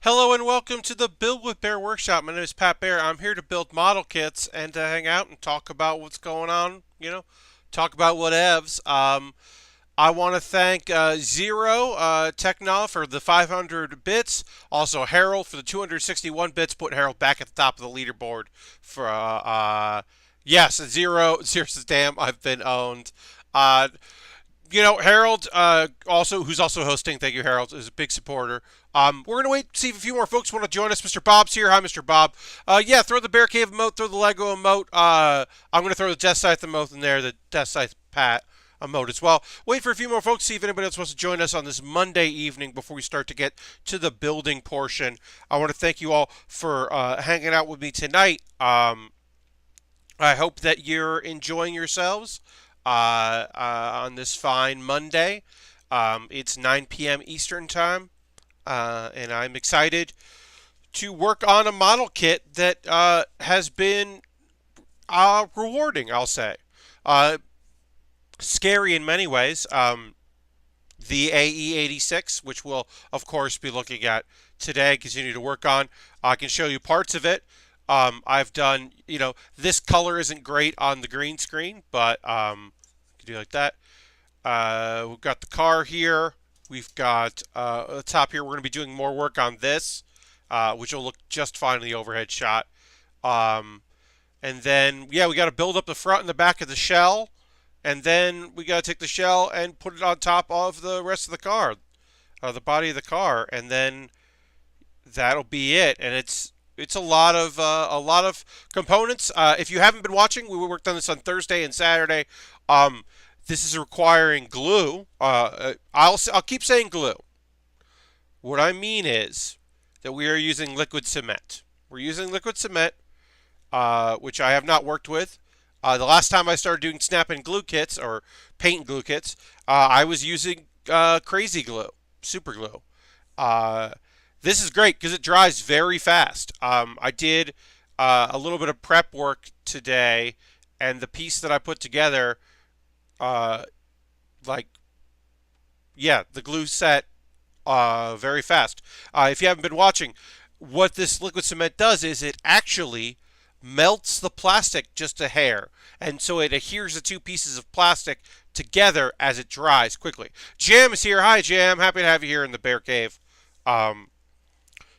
Hello and welcome to the Build with Baer workshop. My name is Pat Baer. I'm here to build model kits and to hang out and talk about what's going on, talk about whatevs. I want to thank Zero Technol for the 500 bits. Also Harold for the 261 bits. Put Harold back at the top of the leaderboard for yes, Zero says, damn, I've been owned. Uh, Harold, who's also hosting. Thank you, Harold, is a big supporter. We're gonna wait to see if a few more folks want to join us. Mr. Bob's here. Hi, Mr. Bob. Yeah, throw the Bear Cave emote, throw the Lego emote. I'm gonna throw the Death Scythe emote in there, the Death Scythe Pat emote as well. Wait for a few more folks to see if anybody else wants to join us on this Monday evening before we start to get to the building portion. I want to thank you all for hanging out with me tonight. I hope that you're enjoying yourselves on this fine Monday. It's 9 p.m. Eastern Time, and I'm excited to work on a model kit that has been rewarding, I'll say. Scary in many ways. The AE86, which we'll, of course, be looking at today, continue to work on. I can show you parts of it. I've done, this color isn't great on the green screen, but you can do like that. We've got the car here. We've got at the top here, we're going to be doing more work on this, which will look just fine in the overhead shot. And then, yeah, we got to build up the front and the back of the shell. And then we got to take the shell and put it on top of the rest of the car, the body of the car. And then that'll be it. And it's a lot of components. If you haven't been watching, we worked on this on Thursday and Saturday. This is requiring glue. I'll keep saying glue. What I mean is that we are using liquid cement. We're using liquid cement, which I have not worked with. The last time I started doing snap and glue kits or paint and glue kits, I was using crazy glue, super glue. This is great because it dries very fast. I did a little bit of prep work today, and the piece that I put together, the glue set very fast. If you haven't been watching, what this liquid cement does is it actually melts the plastic just a hair, and so it adheres the two pieces of plastic together as it dries quickly. Jam is here. Hi, Jam. Happy to have you here in the Bear Cave.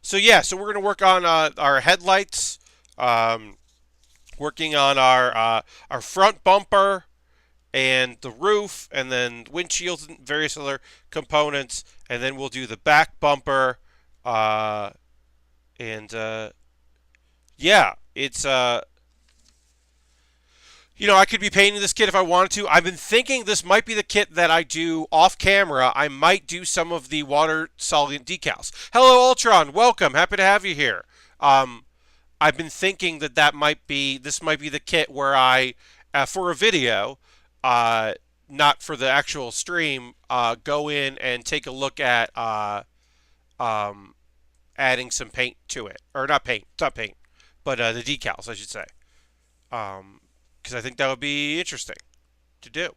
So we're going to work on our headlights, working on our front bumper and the roof, and then windshields and various other components, and then we'll do the back bumper, it's I could be painting this kit if I wanted to. I've been thinking this might be the kit that I do off camera. I might do some of the water solvent decals. Hello, Ultron. Welcome. Happy to have you here. I've been thinking that this might be the kit where I, for a video, not for the actual stream, go in and take a look at adding some paint to it. Or not paint, but the decals, I should say. Because I think that would be interesting to do.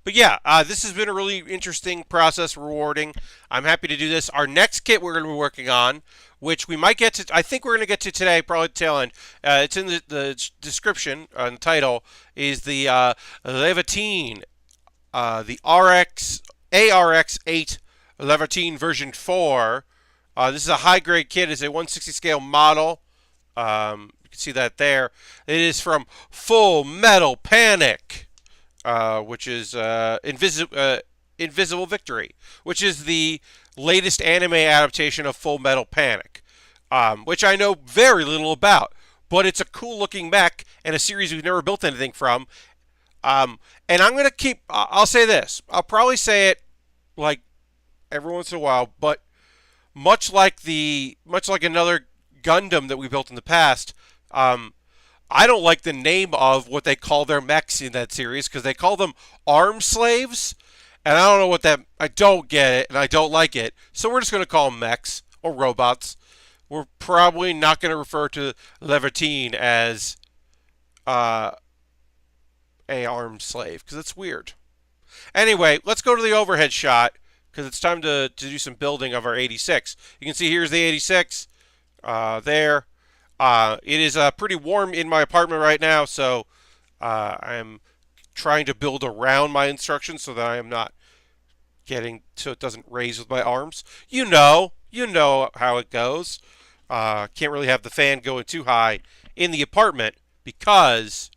This has been a really interesting process, rewarding. I'm happy to do this. Our next kit we're going to be working on, which we might get to, I think we're going to get to today, probably tail end. It's in the description, the title, is the Levatine, the ARX8 Levatine version 4. This is a high-grade kit. It's a 160 scale model. You can see that there. It is from Full Metal Panic, which is Invisible Victory, which is the latest anime adaptation of Full Metal Panic, which I know very little about. But it's a cool-looking mech and a series we've never built anything from. And I'm going to keep... I'll say this. I'll probably say it like every once in a while, but much like another Gundam that we built in the past, I don't like the name of what they call their mechs in that series because they call them arm slaves, and I don't know what that. I don't get it, and I don't like it. So we're just going to call them mechs or robots. We're probably not going to refer to Levatine as a arm slave because it's weird. Anyway, let's go to the overhead shot because it's time to do some building of our 86. You can see here's the 86 there. It is pretty warm in my apartment right now, so I'm trying to build around my instructions so that I am not getting so it doesn't raise with my arms. You know how it goes. Can't really have the fan going too high in the apartment because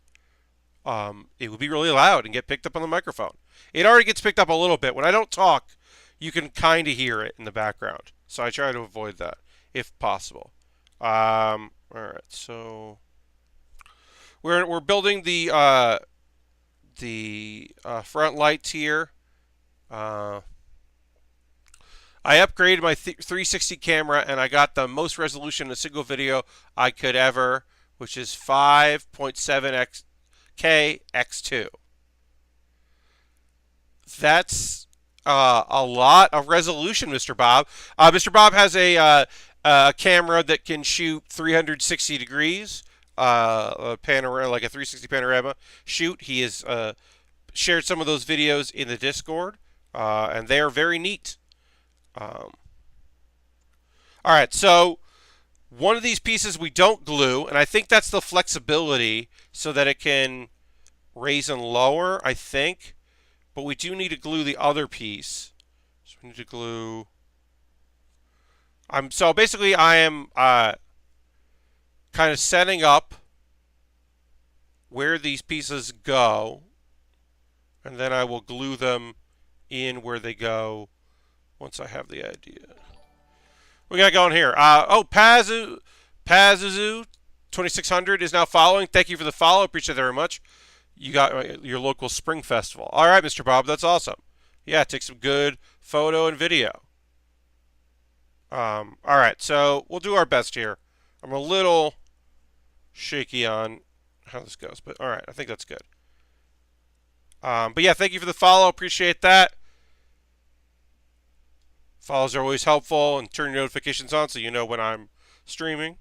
it would be really loud and get picked up on the microphone. It already gets picked up a little bit. When I don't talk, you can kind of hear it in the background. So I try to avoid that if possible. All right, so we're building the front lights here. I upgraded my 360 camera and I got the most resolution in a single video I could ever, which is 5.7K x2. That's a lot of resolution, Mr. Bob. Mr. Bob has a camera that can shoot 360 degrees, a panorama, like a 360 panorama shoot. He has shared some of those videos in the Discord, and they are very neat. All right, so one of these pieces we don't glue, and I think that's the flexibility so that it can raise and lower, I think. But we do need to glue the other piece. So we need to glue... So basically I am kind of setting up where these pieces go, and then I will glue them in where they go once I have the idea. We got going here. Pazuzu 2600 is now following. Thank you for the follow. Appreciate that very much. You got your local spring festival. All right, Mr. Bob, that's awesome. Yeah, take some good photo and video. All right, so we'll do our best here. I'm a little shaky on how this goes, but all right, I think that's good. But yeah, thank you for the follow. Appreciate that. Follows are always helpful, and turn your notifications on so you know when I'm streaming.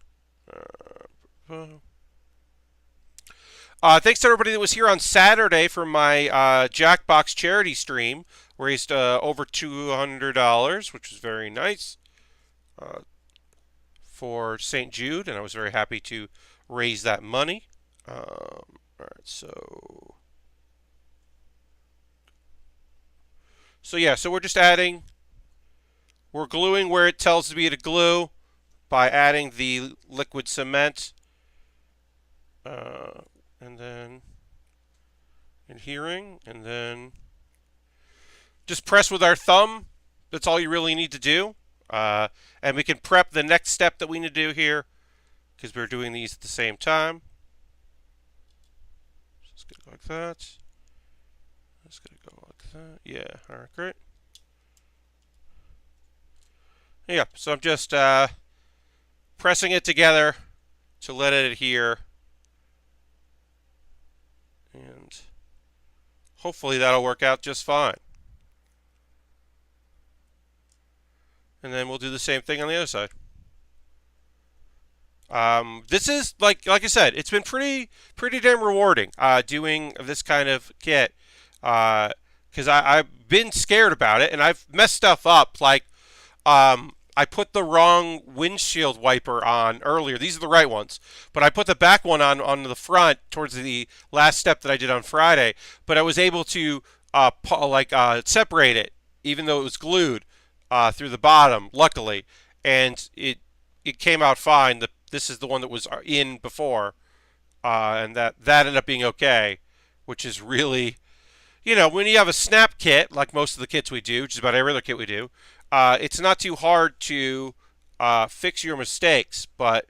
Thanks to everybody that was here on Saturday for my Jackbox charity stream. Raised over $200, which was very nice for St. Jude, and I was very happy to raise that money. All right, so yeah, so we're just adding. We're gluing where it tells me to glue by adding the liquid cement. And then adhering, and then just press with our thumb. That's all you really need to do. And we can prep the next step that we need to do here because we're doing these at the same time. Just gonna go like that. Just gonna go like that. Yeah, all right, great. Yeah, so I'm just pressing it together to let it adhere. And hopefully that'll work out just fine. And then we'll do the same thing on the other side. This is, like I said, it's been pretty damn rewarding doing this kind of kit. Because I've been scared about it, and I've messed stuff up. Like, I put the wrong windshield wiper on earlier. These are the right ones. But I put the back one on the front towards the last step that I did on Friday. But I was able to separate it, even though it was glued through the bottom, luckily. And it came out fine. This is the one that was in before. And that ended up being okay, which is really... You know, when you have a snap kit, like most of the kits we do, which is about every other kit we do, it's not too hard to fix your mistakes. But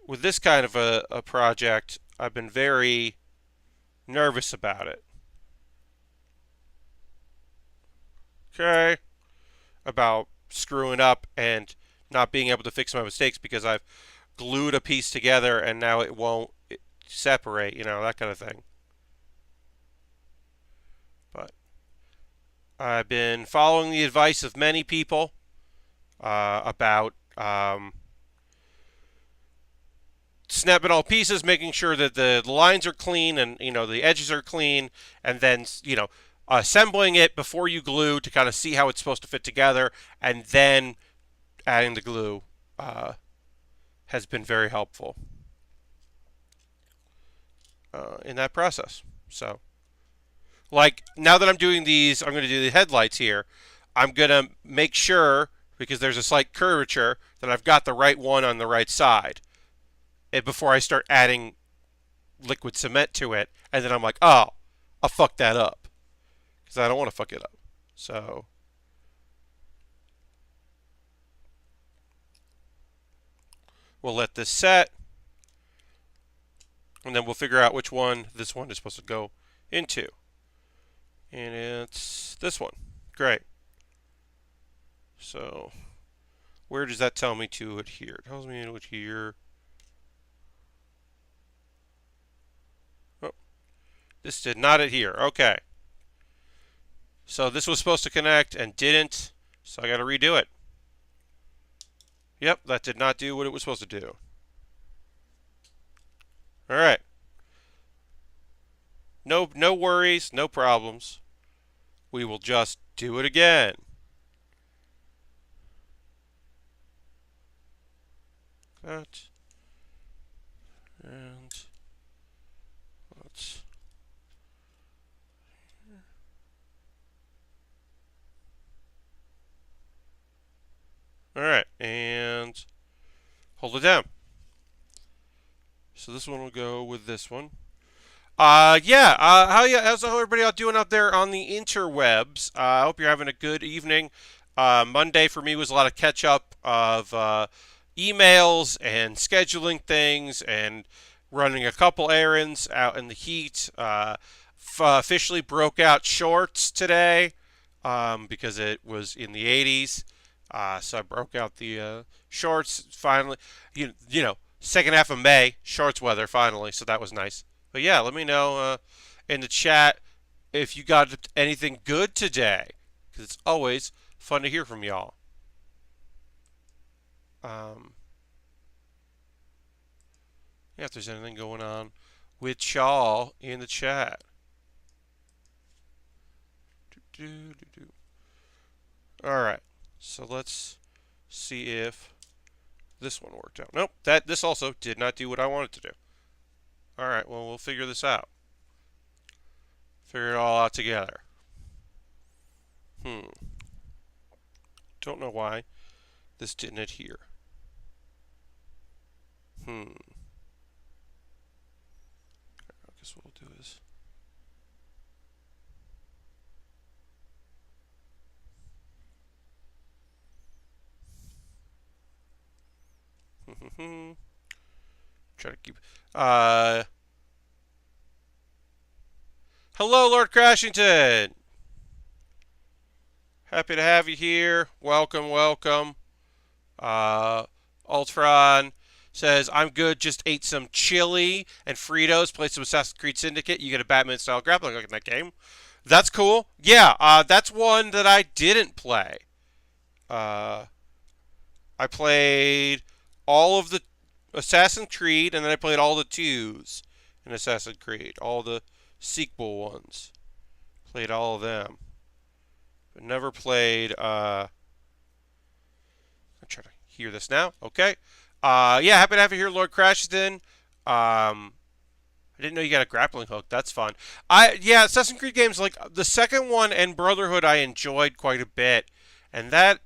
with this kind of a project, I've been very nervous about it. Okay? About screwing up and not being able to fix my mistakes because I've glued a piece together and now it won't separate, you know, that kind of thing. But I've been following the advice of many people about snapping all pieces, making sure that the lines are clean and, you know, the edges are clean, and then, you know, assembling it before you glue to kind of see how it's supposed to fit together, and then adding the glue has been very helpful in that process. So, like, now that I'm doing these, I'm going to do the headlights here. I'm going to make sure, because there's a slight curvature, that I've got the right one on the right side before I start adding liquid cement to it. And then I'm like, oh, I'll fuck that up. Because I don't want to fuck it up. So, we'll let this set. And then we'll figure out which one this one is supposed to go into. And it's this one. Great. So, where does that tell me to adhere? It tells me to adhere. Oh, this did not adhere. Okay. So this was supposed to connect and didn't. So I got to redo it. Yep, that did not do what it was supposed to do. All right. No worries, no problems. We will just do it again. That. And let's. All right, and hold it down. So this one will go with this one. How's everybody out doing out there on the interwebs? I hope you're having a good evening. Monday for me was a lot of catch up of emails and scheduling things and running a couple errands out in the heat. Officially broke out shorts today because it was in the 80s. So I broke out the shorts finally. You know, second half of May, shorts weather finally. So that was nice. But yeah, let me know in the chat if you got anything good today, because it's always fun to hear from y'all. Yeah, if there's anything going on with y'all in the chat. All right, so let's see if this one worked out. Nope, this also did not do what I wanted to do. All right, well, we'll figure this out. Figure it all out together. Don't know why this didn't adhere. I guess what we'll do is. Try to keep. Hello, Lord Crashington. Happy to have you here. Welcome, welcome. Ultron says, I'm good, just ate some chili and Fritos, played some Assassin's Creed Syndicate. You get a Batman-style grappling hook in that game. That's cool. Yeah, that's one that I didn't play. I played all of the Assassin's Creed, and then I played all the 2s in Assassin's Creed. All the sequel ones. Played all of them. But never played, I'm trying to hear this now. Okay. Yeah, happy to have you here, Lord Crashton. I didn't know you got a grappling hook. That's fun. Yeah, Assassin's Creed games, like the second one and Brotherhood I enjoyed quite a bit. And that,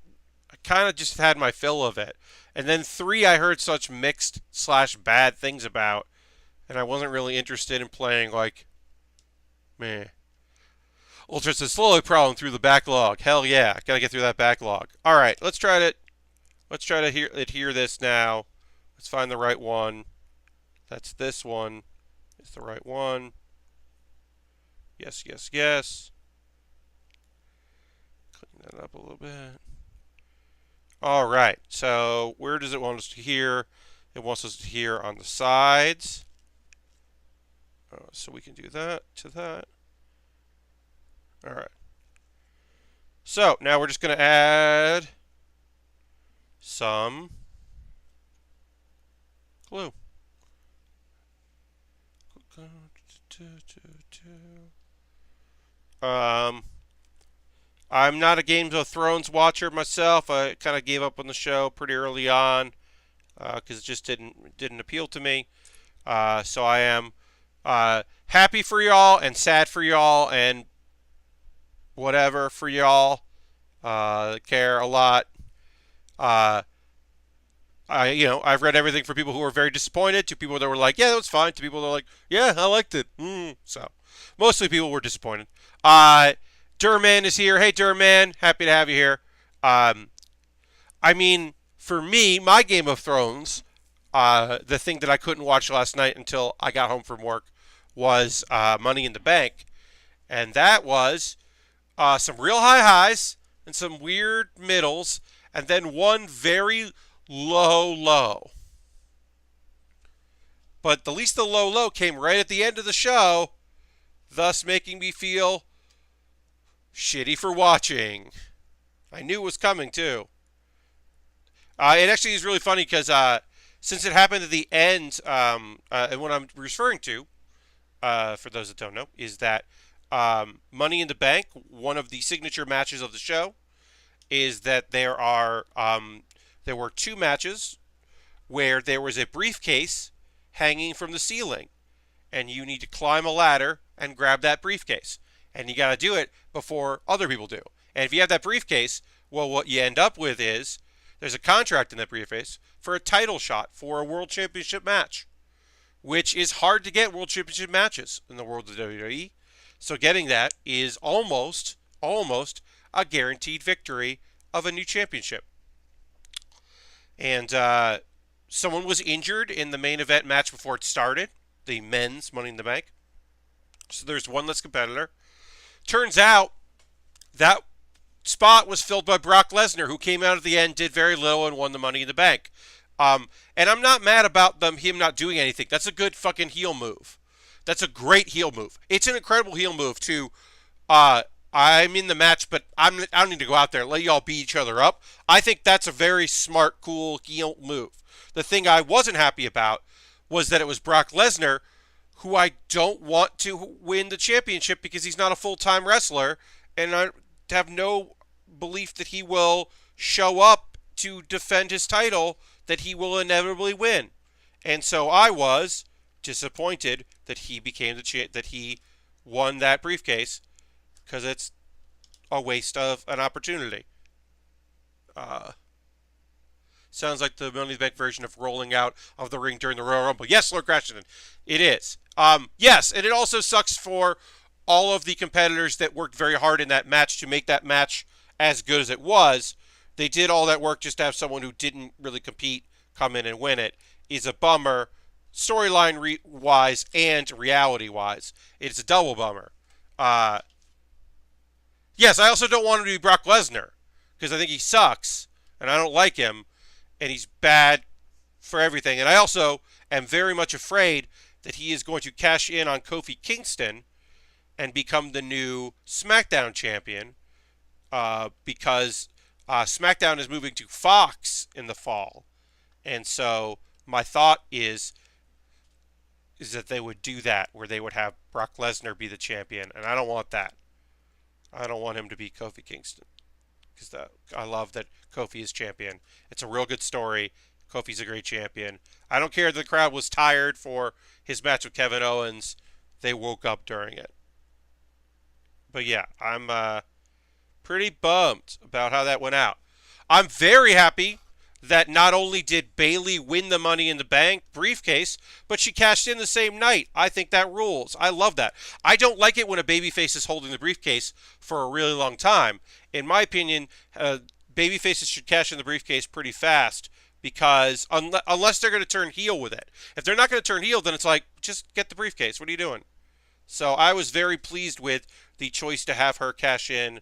I kind of just had my fill of it. And then 3 I heard such mixed / bad things about. And I wasn't really interested in playing, like, meh. Ultra says, slowly crawling through the backlog. Hell yeah, gotta get through that backlog. All right, let's try to adhere this now. Let's find the right one. That's this one. It's the right one. Yes, yes, yes. Clean that up a little bit. All right, so where does it want us to adhere? It wants us to adhere on the sides. So we can do that to that. All right. So now we're just going to add some glue. Um, I'm not a Game of Thrones watcher myself. I kind of gave up on the show pretty early on because it just didn't appeal to me. So I am happy for y'all and sad for y'all and whatever for y'all. Care a lot. Uh, I've read everything from people who were very disappointed to people that were like, yeah, that was fine, to people that were like, yeah, I liked it. So, mostly people were disappointed. Uh, Durman is here. Hey, Durman, happy to have you here. Um, I mean, for me, my Game of Thrones, the thing that I couldn't watch last night until I got home from work was Money in the Bank, and that was some real high highs and some weird middles, and then one very low low. But at least the low low came right at the end of the show, thus making me feel shitty for watching. I knew it was coming too. It actually is really funny because since it happened at the end, and what I'm referring to, for those that don't know, is that Money in the Bank, one of the signature matches of the show, is that there were two matches where there was a briefcase hanging from the ceiling, and you need to climb a ladder and grab that briefcase, and you got to do it before other people do. And if you have that briefcase, well, what you end up with is there's a contract in that briefcase for a title shot for a world championship match, which is hard to get world championship matches in the world of WWE. So getting that is almost a guaranteed victory of a new championship. And someone was injured in the main event match before it started, the men's Money in the Bank. So there's one less competitor. Turns out that spot was filled by Brock Lesnar, who came out at the end, did very little, and won the Money in the Bank. And I'm not mad about him not doing anything. That's a good fucking heel move. That's a great heel move. It's an incredible heel move to, I'm in the match, but I don't need to go out there and let y'all beat each other up. I think that's a very smart, cool heel move. The thing I wasn't happy about was that it was Brock Lesnar, who I don't want to win the championship because he's not a full-time wrestler, and I have no belief that he will show up to defend his title, that he will inevitably win. And so I was disappointed that he became that he won that briefcase, because it's a waste of an opportunity. Sounds like the Money in the Bank version of rolling out of the ring during the Royal Rumble. Yes, Lord Crashington, it is. Yes, and it also sucks for all of the competitors that worked very hard in that match to make that match as good as it was. They did all that work just to have someone who didn't really compete come in and win it. Is a bummer, storyline wise and reality wise. It's a double bummer. Yes, I also don't want him to be Brock Lesnar, because I think he sucks, and I don't like him, and he's bad for everything. And I also am very much afraid that he is going to cash in on Kofi Kingston and become the new SmackDown champion, because SmackDown is moving to Fox in the fall. And so my thought is that they would do that, where they would have Brock Lesnar be the champion, and I don't want that. I don't want him to be Kofi Kingston, because I love that Kofi is champion. It's a real good story. Kofi's a great champion. I don't care that the crowd was tired for his match with Kevin Owens. They woke up during it. But yeah, I'm pretty bummed about how that went out. I'm very happy that not only did Bayley win the Money in the Bank briefcase, but she cashed in the same night. I think that rules. I love that. I don't like it when a babyface is holding the briefcase for a really long time. In my opinion, babyfaces should cash in the briefcase pretty fast, because unless they're going to turn heel with it. If they're not going to turn heel, then it's like, just get the briefcase. What are you doing? So I was very pleased with the choice to have her cash in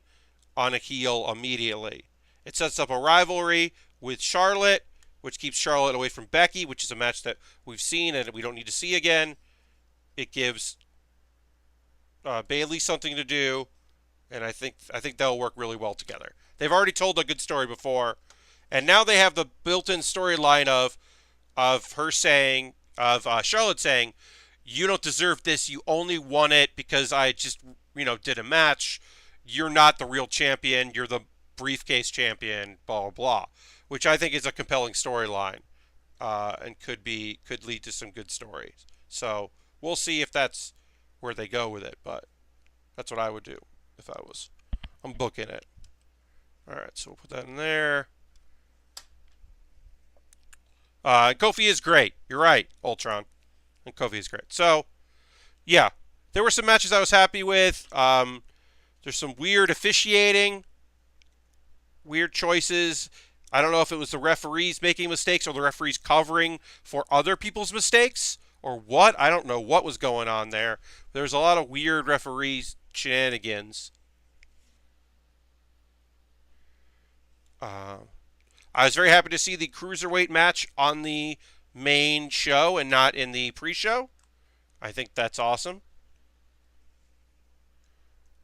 on a heel immediately. It sets up a rivalry with Charlotte, which keeps Charlotte away from Becky, which is a match that we've seen and we don't need to see again. It gives Bayley something to do, and I think they'll work really well together. They've already told a good story before, and now they have the built-in storyline of her saying, of Charlotte saying, "You don't deserve this. You only won it because I just did a match, you're not the real champion. You're the briefcase champion. Blah blah blah, which I think is a compelling storyline, and could lead to some good stories. So we'll see if that's where they go with it. But that's what I would do if I'm booking it. All right, so we'll put that in there. Kofi is great. You're right, Ultron. And Kofi is great. So, yeah, there were some matches I was happy with. There's some weird officiating, weird choices. I don't know if it was the referees making mistakes or the referees covering for other people's mistakes or what. I don't know what was going on there. There's a lot of weird referee shenanigans. I was very happy to see the cruiserweight match on the main show and not in the pre-show. I think that's awesome.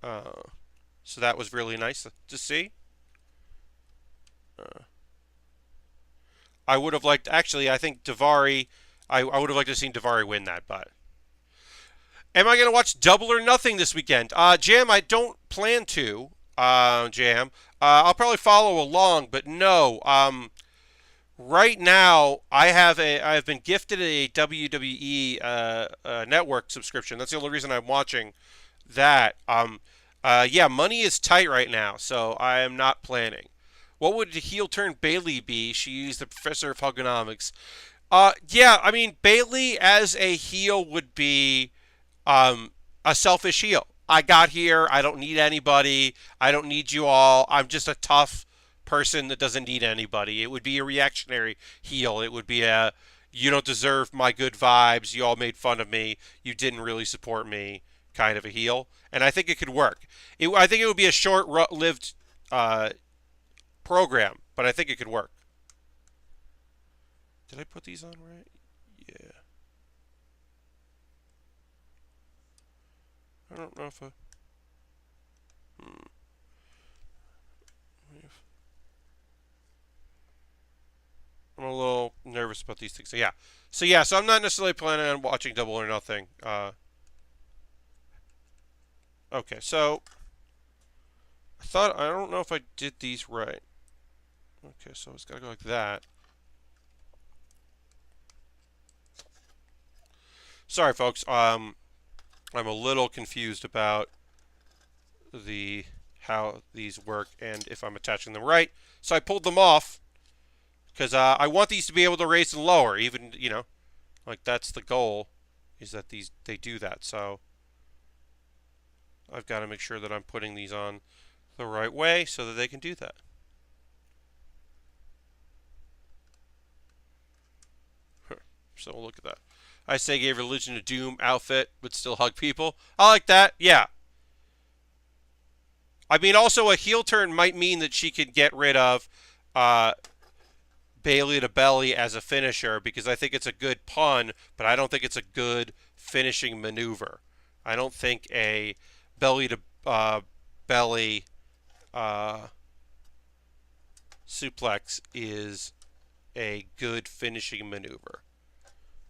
So that was really nice to see. I would have liked, actually, I think Daivari, I would have liked to have seen Daivari win that, but. Am I going to watch Double or Nothing this weekend? Jam, I don't plan to, Jam. I'll probably follow along, but no. Right now, I've been gifted a WWE network subscription. That's the only reason I'm watching that. Yeah, money is tight right now, so I am not planning. What would the heel turn Bailey be? She's the professor of Hugonomics. Yeah, I mean, Bailey as a heel would be a selfish heel. I got here. I don't need anybody. I don't need you all. I'm just a tough person that doesn't need anybody. It would be a reactionary heel. It would be a, you don't deserve my good vibes. You all made fun of me. You didn't really support me kind of a heel. And I think it could work. I think it would be a short-lived program, but I think it could work. Did I put these on right? Yeah. I don't know if I... I'm a little nervous about these things. So I'm not necessarily planning on watching Double or Nothing. Okay, so I don't know if I did these right. Okay, so it's gotta go like that. Sorry, folks. I'm a little confused about how these work and if I'm attaching them right. So I pulled them off because I want these to be able to raise and lower. Even like that's the goal, is that they do that. So I've got to make sure that I'm putting these on the right way so that they can do that. So we'll look at that. I say gave Religion of Doom outfit, but still hug people. I like that. Yeah. I mean, also a heel turn might mean that she could get rid of Bailey to belly as a finisher, because I think it's a good pun, but I don't think it's a good finishing maneuver. I don't think a belly to belly suplex is a good finishing maneuver.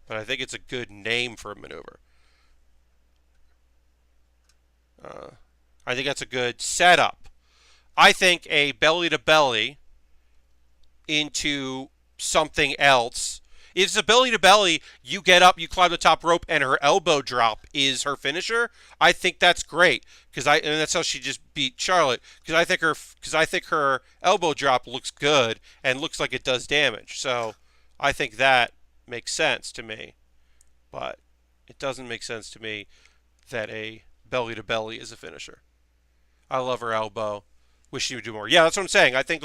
But I think it's a good name for a maneuver. I think that's a good setup. I think a belly to belly into something else. If it's a belly to belly, you get up, you climb the top rope, and her elbow drop is her finisher. I think that's great and that's how she just beat Charlotte. Because I think her elbow drop looks good and looks like it does damage. So I think that makes sense to me, but it doesn't make sense to me that a belly to belly is a finisher. I love her elbow. Wish she would do more. Yeah, that's what I'm saying. I think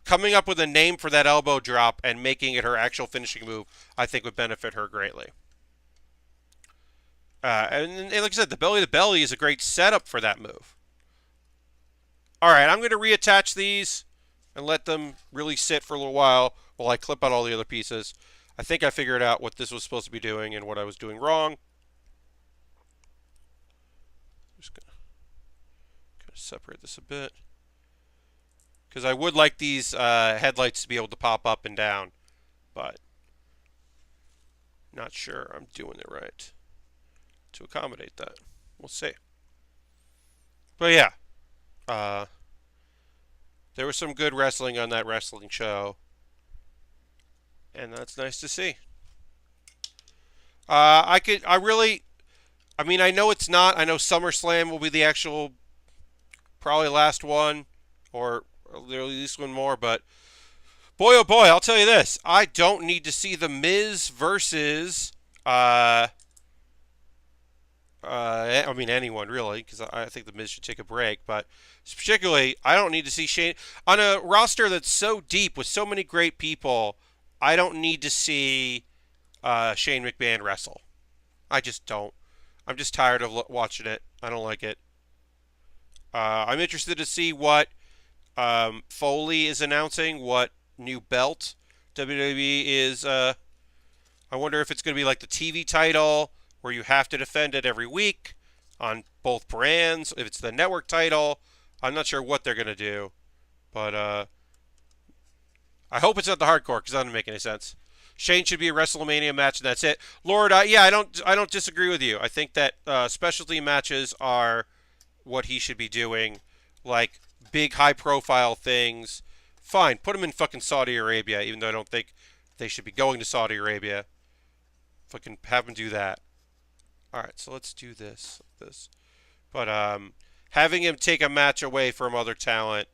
coming up with a name for that elbow drop and making it her actual finishing move, I think would benefit her greatly. And like I said, the belly to belly is a great setup for that move. All right, I'm going to reattach these and let them really sit for a little while I clip out all the other pieces. I think I figured out what this was supposed to be doing and what I was doing wrong. Just going to separate this a bit, because I would like these headlights to be able to pop up and down, but not sure I'm doing it right to accommodate that. We'll see. But yeah, uh, there was some good wrestling on that wrestling show, and that's nice to see. I really, I mean, I know it's not. I know SummerSlam will be the actual, probably last one, or at least one more. But boy, oh boy, I'll tell you this: I don't need to see the Miz versus, I mean anyone really, because I think the Miz should take a break. But particularly, I don't need to see Shane on a roster that's so deep with so many great people. I don't need to see Shane McMahon wrestle. I just don't. I'm just tired of watching it. I don't like it. I'm interested to see what Foley is announcing, what new belt WWE is. I wonder if it's going to be like the TV title, where you have to defend it every week on both brands. If it's the network title, I'm not sure what they're going to do. But I hope it's not the hardcore, because that doesn't make any sense. Shane should be a WrestleMania match, and that's it. Lord, yeah, I don't disagree with you. I think that specialty matches are what he should be doing, like big high profile things. Fine, put him in fucking Saudi Arabia, even though I don't think they should be going to Saudi Arabia. Fucking have him do that. All right, so let's do this. But having him take a match away from other talent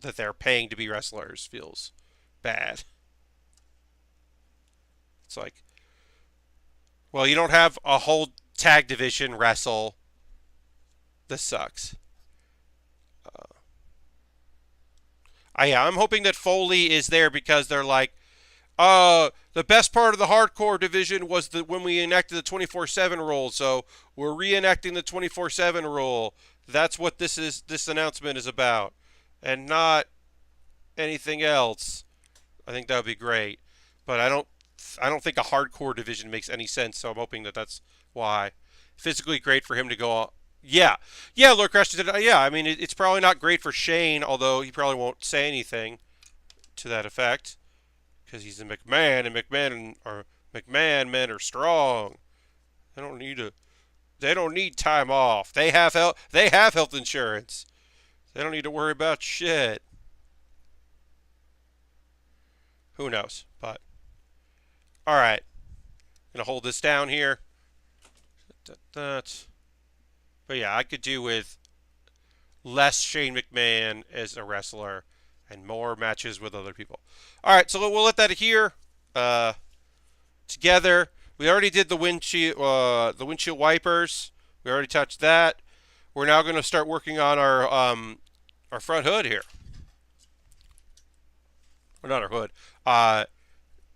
that they're paying to be wrestlers feels bad. It's like, well, you don't have a whole tag division wrestle. This sucks. I'm hoping that Foley is there because they're like, the best part of the hardcore division was when we enacted the 24/7 rule, so we're reenacting the 24/7 rule. That's what this announcement is about, and not anything else. I think that would be great, but I don't think a hardcore division makes any sense. So I'm hoping that that's why. Physically great for him to go. Yeah, yeah. Lord Crash did it. Yeah, I mean it's probably not great for Shane, although he probably won't say anything to that effect because he's a McMahon, and McMahon men are strong. They don't need to. They don't need time off. They have health. They have health insurance. They don't need to worry about shit. Who knows? But all right, gonna hold this down here. But yeah, I could do with less Shane McMahon as a wrestler and more matches with other people. All right, so we'll let that here. Together, we already did the windshield wipers. We already touched that. We're now going to start working on our front hood here. Or not our hood.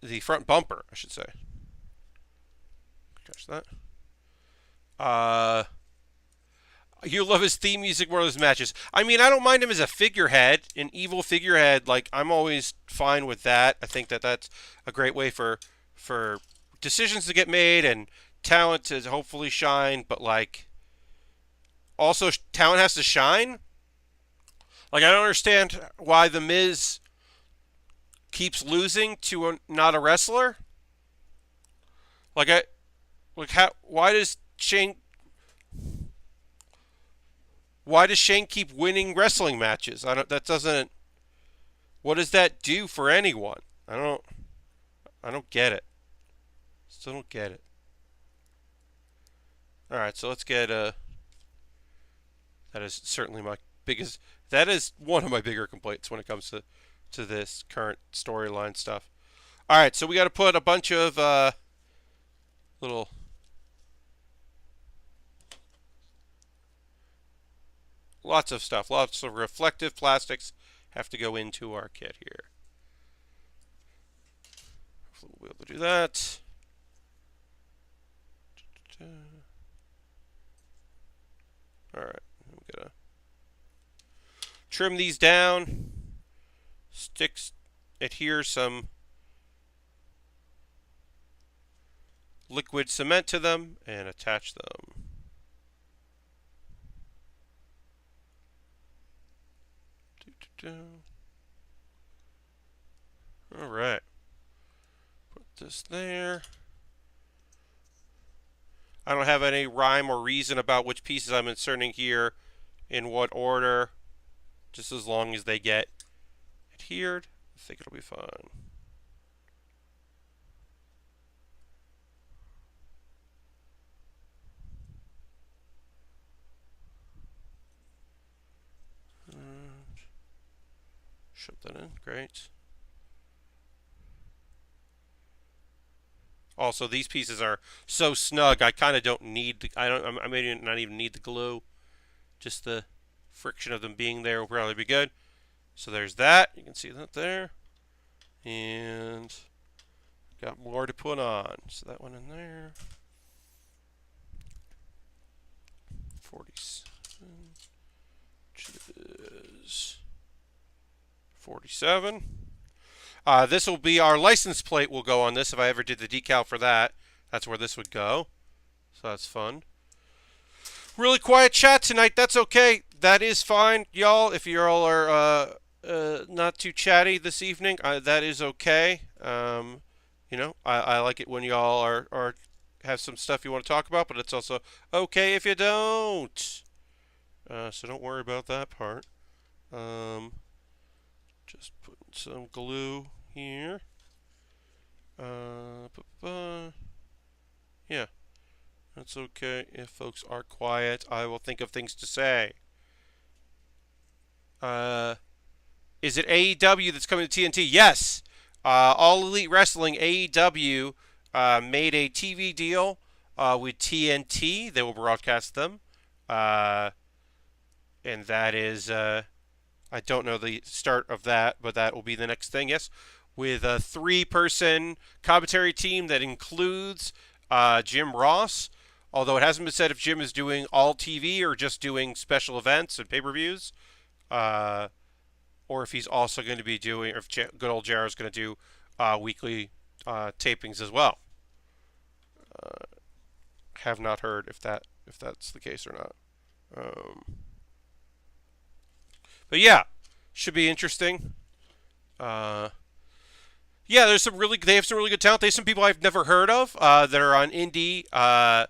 The front bumper, I should say. Catch that. You love his theme music more than his matches. I mean, I don't mind him as a figurehead, an evil figurehead. Like, I'm always fine with that. I think that that's a great way for decisions to get made and talent to hopefully shine. But like, also talent has to shine. Like, I don't understand why the Miz keeps losing to not a wrestler. Like, why does Shane keep winning wrestling matches? That doesn't. What does that do for anyone? I don't get it. Still don't get it. All right, so let's get that is certainly my biggest. That is one of my bigger complaints when it comes to this current storyline stuff. All right, so we got to put a bunch of little. Lots of stuff. Lots of reflective plastics have to go into our kit here. Hopefully we'll be able to do that. Alright, I'm going to trim these down. Adhere some liquid cement to them and attach them. All right, put this there. I don't have any rhyme or reason about which pieces I'm inserting here. in what order, just as long as they get adhered. I think it'll be fine. Shove that in. Great. Also, these pieces are so snug. I kind of don't need. I may not even need the glue. Just the friction of them being there will probably be good. So there's that. You can see that there. And got more to put on. So that one in there. 47. Which is 47. This will be our license plate will go on this if I ever did the decal for that. That's where this would go. So that's fun. Really quiet chat tonight. That's okay. That is fine, y'all. If you all are not too chatty this evening, that is okay. You know, I like it when y'all are have some stuff you want to talk about, but it's also okay if you don't. So don't worry about that part. Just putting some glue here. Yeah, that's okay if folks are quiet. I will think of things to say. Is it AEW that's coming to TNT? Yes. All Elite Wrestling, AEW, made a TV deal with TNT. They will broadcast them. And that is, I don't know the start of that, but that will be the next thing, yes. With a 3-person commentary team that includes Jim Ross, although it hasn't been said if Jim is doing all TV or just doing special events and pay-per-views, or if he's also going to be doing, or if good old JR is going to do weekly tapings as well. Have not heard if that's the case or not. But yeah, should be interesting. Yeah, they have some really good talent. There's some people I've never heard of that are on indie. I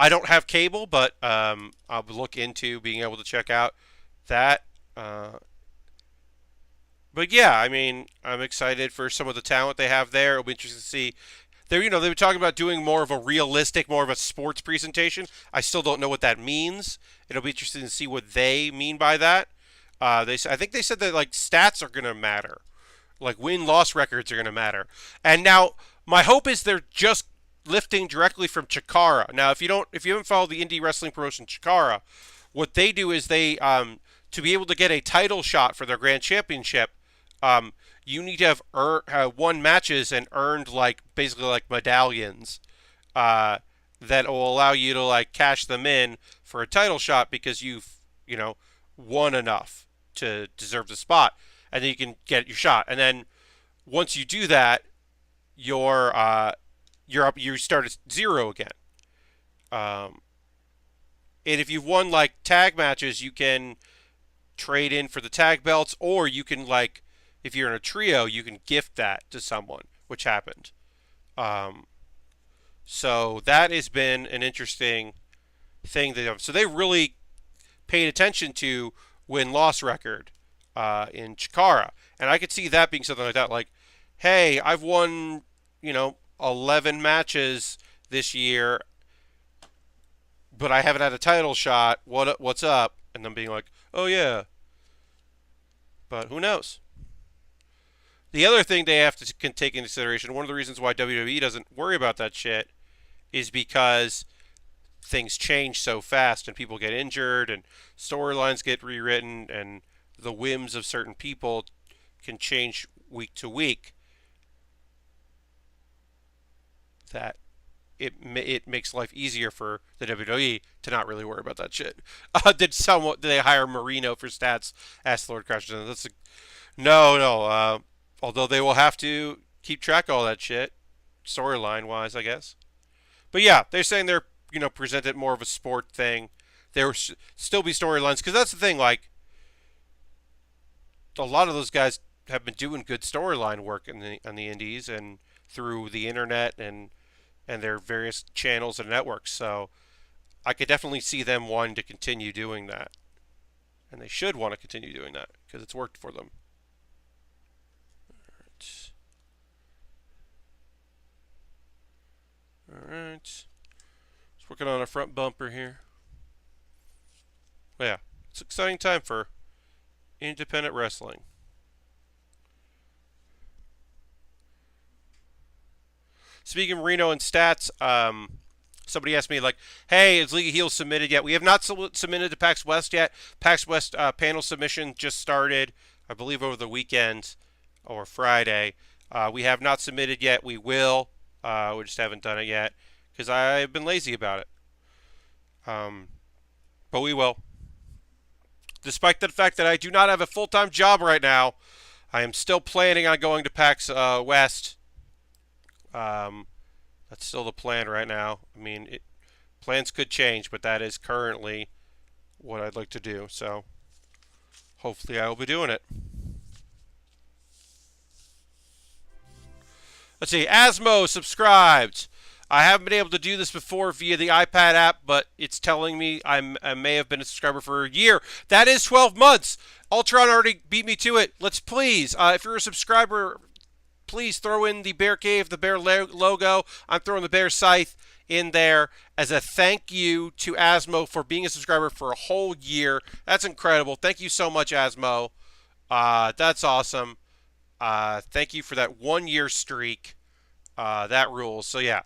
don't have cable, but I'll look into being able to check out that. But yeah, I mean, I'm excited for some of the talent they have there. It'll be interesting to see. They were talking about doing more of a realistic, more of a sports presentation. I still don't know what that means. It'll be interesting to see what they mean by that. I think they said that like stats are gonna matter, like win-loss records are gonna matter. And now my hope is they're just lifting directly from Chikara. Now, if you haven't followed the indie wrestling promotion Chikara, what they do is they to be able to get a title shot for their grand championship, you need to have won matches and earned like basically like medallions that will allow you to like cash them in for a title shot because you've won enough to deserve the spot, and then you can get your shot. And then once you do that, you're up. You start at 0 again. And if you've won like tag matches, you can trade in for the tag belts, or you can like, if you're in a trio, you can gift that to someone, which happened. So that has been an interesting thing. So they really paid attention to win-loss record in Chikara. And I could see that being something like that. Like, hey, I've won, 11 matches this year, but I haven't had a title shot. What's up? And them being like, oh, yeah. But who knows? The other thing they have to take into consideration, one of the reasons why WWE doesn't worry about that shit, is because things change so fast and people get injured and storylines get rewritten and the whims of certain people can change week to week. That it makes life easier for the WWE to not really worry about that shit. Did they hire Marino for stats? Asked Lord Crash. No. Although they will have to keep track of all that shit, storyline wise, I guess. But yeah, they're saying they're present it more of a sport thing. There will still be storylines because that's the thing. Like a lot of those guys have been doing good storyline work on the indies and through the internet and their various channels and networks. So I could definitely see them wanting to continue doing that. And they should want to continue doing that because it's worked for them. Alright. Just working on a front bumper here. But yeah, it's an exciting time for independent wrestling. Speaking of Reno and stats, somebody asked me, like, hey, is League of Heels submitted yet? We have not submitted to PAX West yet. PAX West panel submission just started, I believe, over the weekend or Friday. We have not submitted yet. We will. We just haven't done it yet because I've been lazy about it. But we will. Despite the fact that I do not have a full-time job right now, I am still planning on going to PAX West. That's still the plan right now. I mean, plans could change, but that is currently what I'd like to do. So hopefully I will be doing it. Let's see. Asmo subscribed. I haven't been able to do this before via the iPad app, but it's telling me I may have been a subscriber for a year. That is 12 months. Ultron already beat me to it. Let's please, if you're a subscriber, please throw in the Baer Cave, the Baer logo. I'm throwing the Baer Scythe in there as a thank you to Asmo for being a subscriber for a whole year. That's incredible. Thank you so much, Asmo. That's awesome. Thank you for that 1 year streak. That rules. So yeah.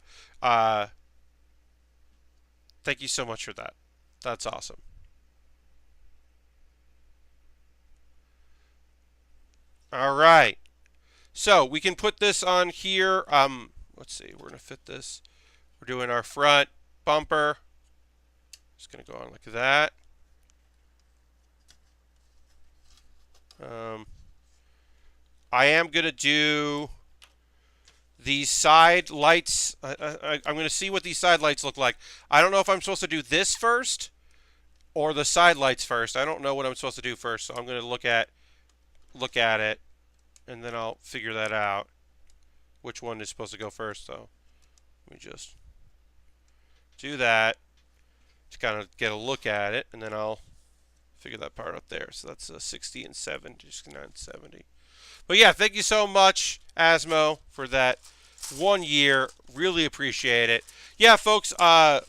Thank you so much for that. That's awesome. All right. So we can put this on here. Let's see. We're going to fit this. We're doing our front bumper. Just going to go on like that. I am going to do these side lights. I'm going to see what these side lights look like. I don't know if I'm supposed to do this first or the side lights first. I don't know what I'm supposed to do first, so I'm going to look at it, and then I'll figure that out. Which one is supposed to go first, though? Let me just do that to kind of get a look at it, and then I'll figure that part out there. So that's a 60 and 70, 69 and 70. But yeah, thank you so much, Asmo, for that 1 year. Really appreciate it. Yeah, folks,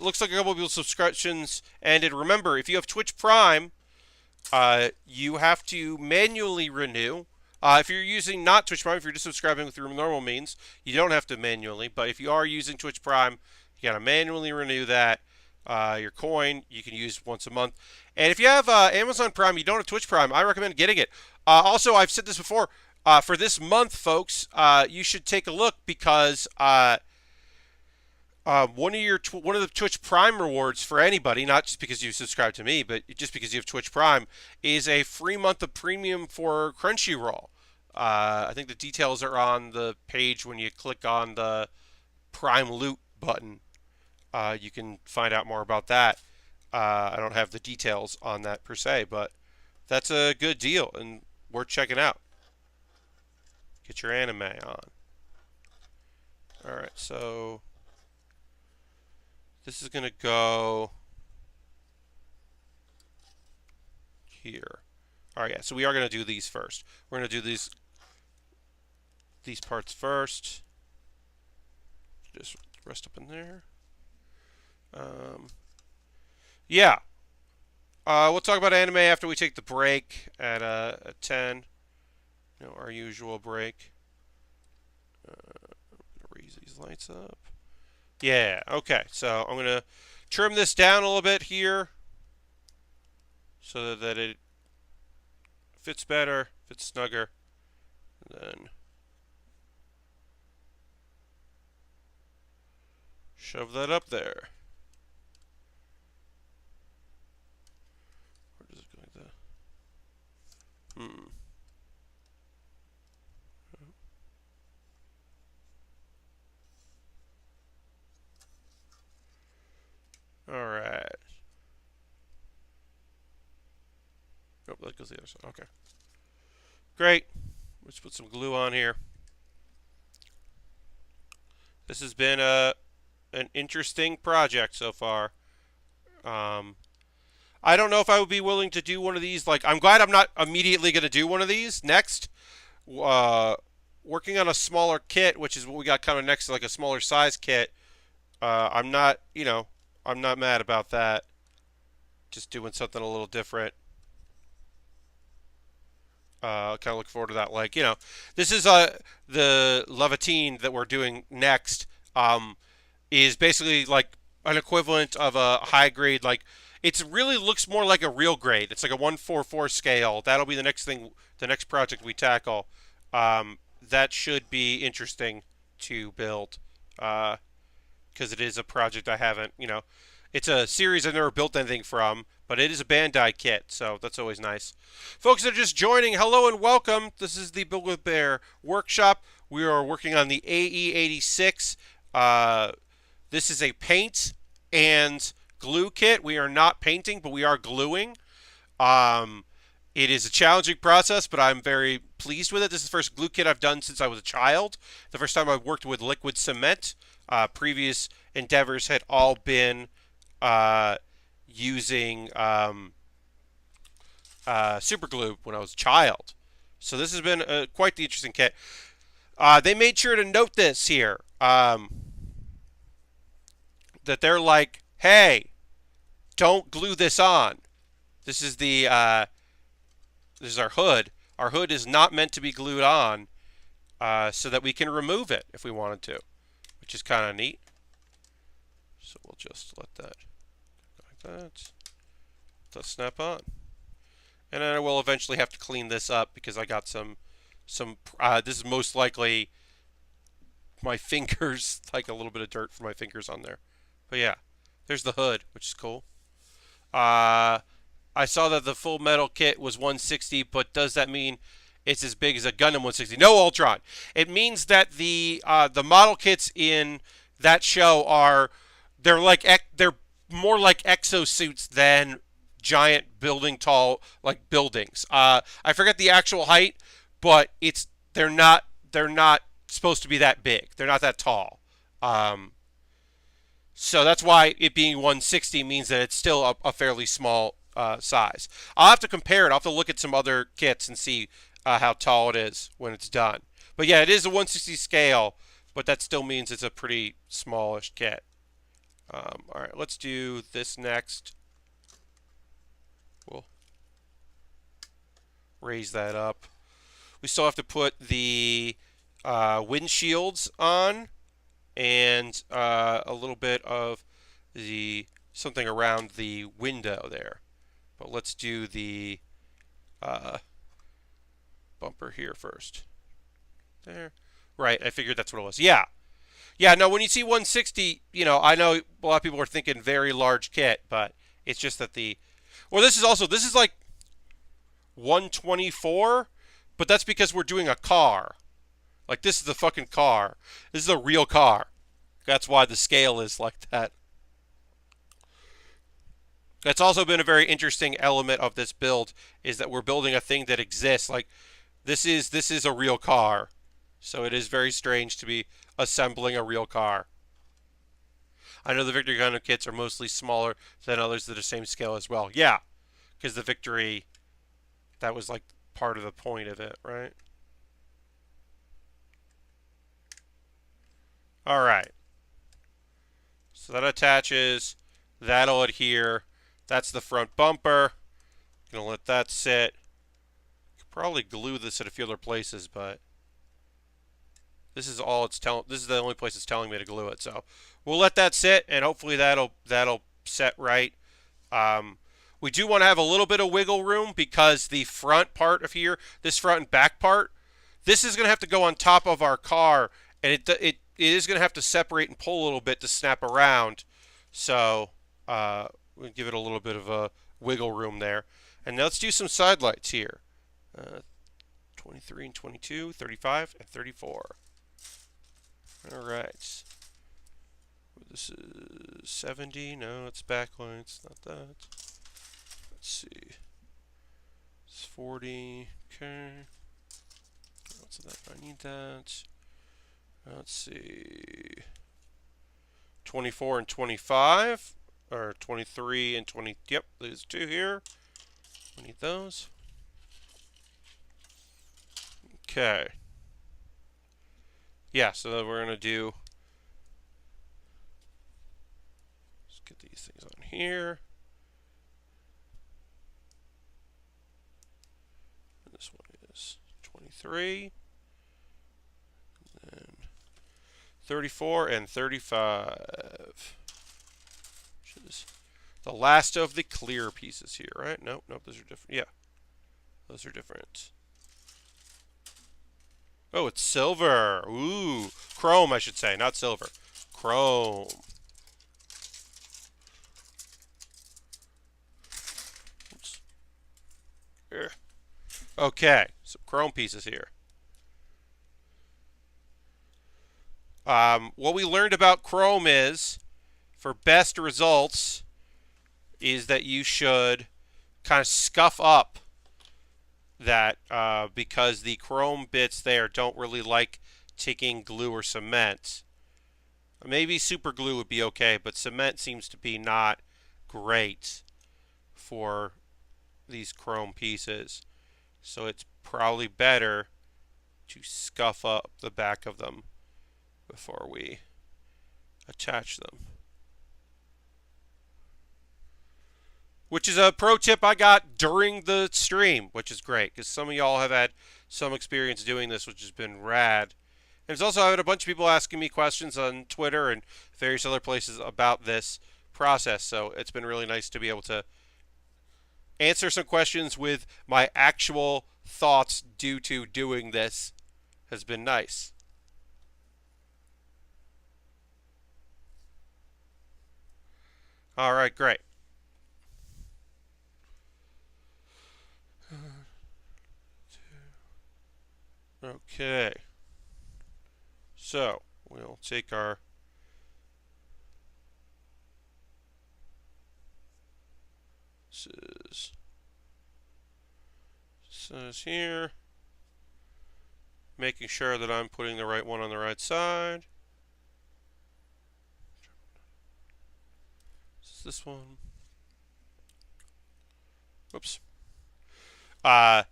looks like a couple of people's subscriptions ended. Remember, if you have Twitch Prime, you have to manually renew. If you're using not Twitch Prime, if you're just subscribing through normal means, you don't have to manually. But if you are using Twitch Prime, you got to manually renew that. Your coin you can use once a month. And if you have Amazon Prime, you don't have Twitch Prime, I recommend getting it. Also, I've said this before. For this month, folks, you should take a look because one of the Twitch Prime rewards for anybody, not just because you subscribe to me, but just because you have Twitch Prime, is a free month of premium for Crunchyroll. I think the details are on the page when you click on the Prime Loot button. You can find out more about that. I don't have the details on that per se, but that's a good deal and worth checking out. Get your anime on. Alright, so this is going to go here. Alright, yeah, so we are going to do these first. We're going to do these parts first. Just rest up in there. Yeah. We'll talk about anime after we take the break at 10. You know, our usual break. I'm gonna raise these lights up. Yeah, okay. So I'm gonna trim this down a little bit here so that it fits better, fits snugger. And then shove that up there. Where does it go like that? Alright. Oh, that goes the other side. Okay. Great. Let's put some glue on here. This has been an interesting project so far. I don't know if I would be willing to do one of these. Like, I'm glad I'm not immediately going to do one of these next. Uh, Working on a smaller kit, which is what we got coming next, like a smaller size kit. I'm not, I'm not mad about that. Just doing something a little different. Kind of look forward to that. Like, this is the Levantine that we're doing next. Is basically like an equivalent of a high grade. Like, it really looks more like a real grade. It's like a 144 scale. That'll be the next thing, the next project we tackle. That should be interesting to build. Because it is a project I haven't, it's a series I've never built anything from, but it is a Bandai kit, so that's always nice. Folks that are just joining, hello and welcome. This is the Build with Baer workshop. We are working on the AE86. This is a paint and glue kit. We are not painting, but we are gluing. It is a challenging process, but I'm very pleased with it. This is the first glue kit I've done since I was a child. The first time I've worked with liquid cement. Previous endeavors had all been using super glue when I was a child. So this has been quite the interesting kit. They made sure to note this here. That they're like, hey, don't glue this on. This is the this is our hood. Our hood is not meant to be glued on, so that we can remove it if we wanted to, which is kind of neat. So we'll just let that like that. Let snap on, and then I will eventually have to clean this up because I got some. This is most likely my fingers, like a little bit of dirt from my fingers on there. But yeah, there's the hood, which is cool. I saw that the full metal kit was 160, but does that mean it's as big as a Gundam 160? No, Ultron. It means that the model kits in that show they're more like exosuits than giant building tall like buildings. I forget the actual height, but they're not supposed to be that big. They're not that tall. So that's why it being 160 means that it's still a fairly small size. I'll have to compare it. I'll have to look at some other kits and see how tall it is when it's done. But yeah, it is a 160 scale, but that still means it's a pretty smallish kit. All right, let's do this next. We'll raise that up. We still have to put the windshields on and a little bit of something around the window there. But let's do the bumper here first. There. Right, I figured that's what it was. Yeah. Yeah, no, when you see 160, I know a lot of people are thinking very large kit, but it's just that this is like 124, but that's because we're doing a car. Like, this is the fucking car. This is a real car. That's why the scale is like that. That's also been a very interesting element of this build, is that we're building a thing that exists. Like, this is a real car. So it is very strange to be assembling a real car. I know the Victory Gundam kits are mostly smaller than others that are the same scale as well. Yeah, because the Victory, that was like part of the point of it, right? All right. So that attaches. That'll adhere. That's the front bumper. Gonna let that sit. Could probably glue this at a few other places, but this is all it's telling. This is the only place it's telling me to glue it. So we'll let that sit, and hopefully that'll set right. We do want to have a little bit of wiggle room because the front part of here, this front and back part, this is gonna have to go on top of our car, and it is gonna have to separate and pull a little bit to snap around. So we'll give it a little bit of a wiggle room there. And now let's do some side lights here. 23 and 22, 35 and 34. All right. This is 70. No, it's backlights. Not that. Let's see. It's 40. Okay. What's that? I need that. Let's see. 24 and 25. or 23 and 20. Yep, there's two here. We need those. Okay. Yeah, so we're going to do, let's get these things on here. And this one is 23. And 34 and 35. Which is the last of the clear pieces here, right? Nope, those are different. Yeah, those are different. Oh, it's silver. Ooh, chrome, I should say, not silver. Chrome. Oops. Here. Okay, some chrome pieces here. What we learned about chrome is, for best results, is that you should kind of scuff up that because the chrome bits there don't really like taking glue or cement. Maybe super glue would be okay, but cement seems to be not great for these chrome pieces. So it's probably better to scuff up the back of them before we attach them. Which is a pro tip I got during the stream, which is great, because some of y'all have had some experience doing this, which has been rad. And it's also, I had a bunch of people asking me questions on Twitter and various other places about this process, so it's been really nice to be able to answer some questions with my actual thoughts due to doing this. Has been nice. All right, great. Okay. So, we'll take our says here, making sure that I'm putting the right one on the right side. Is this one? Oops. I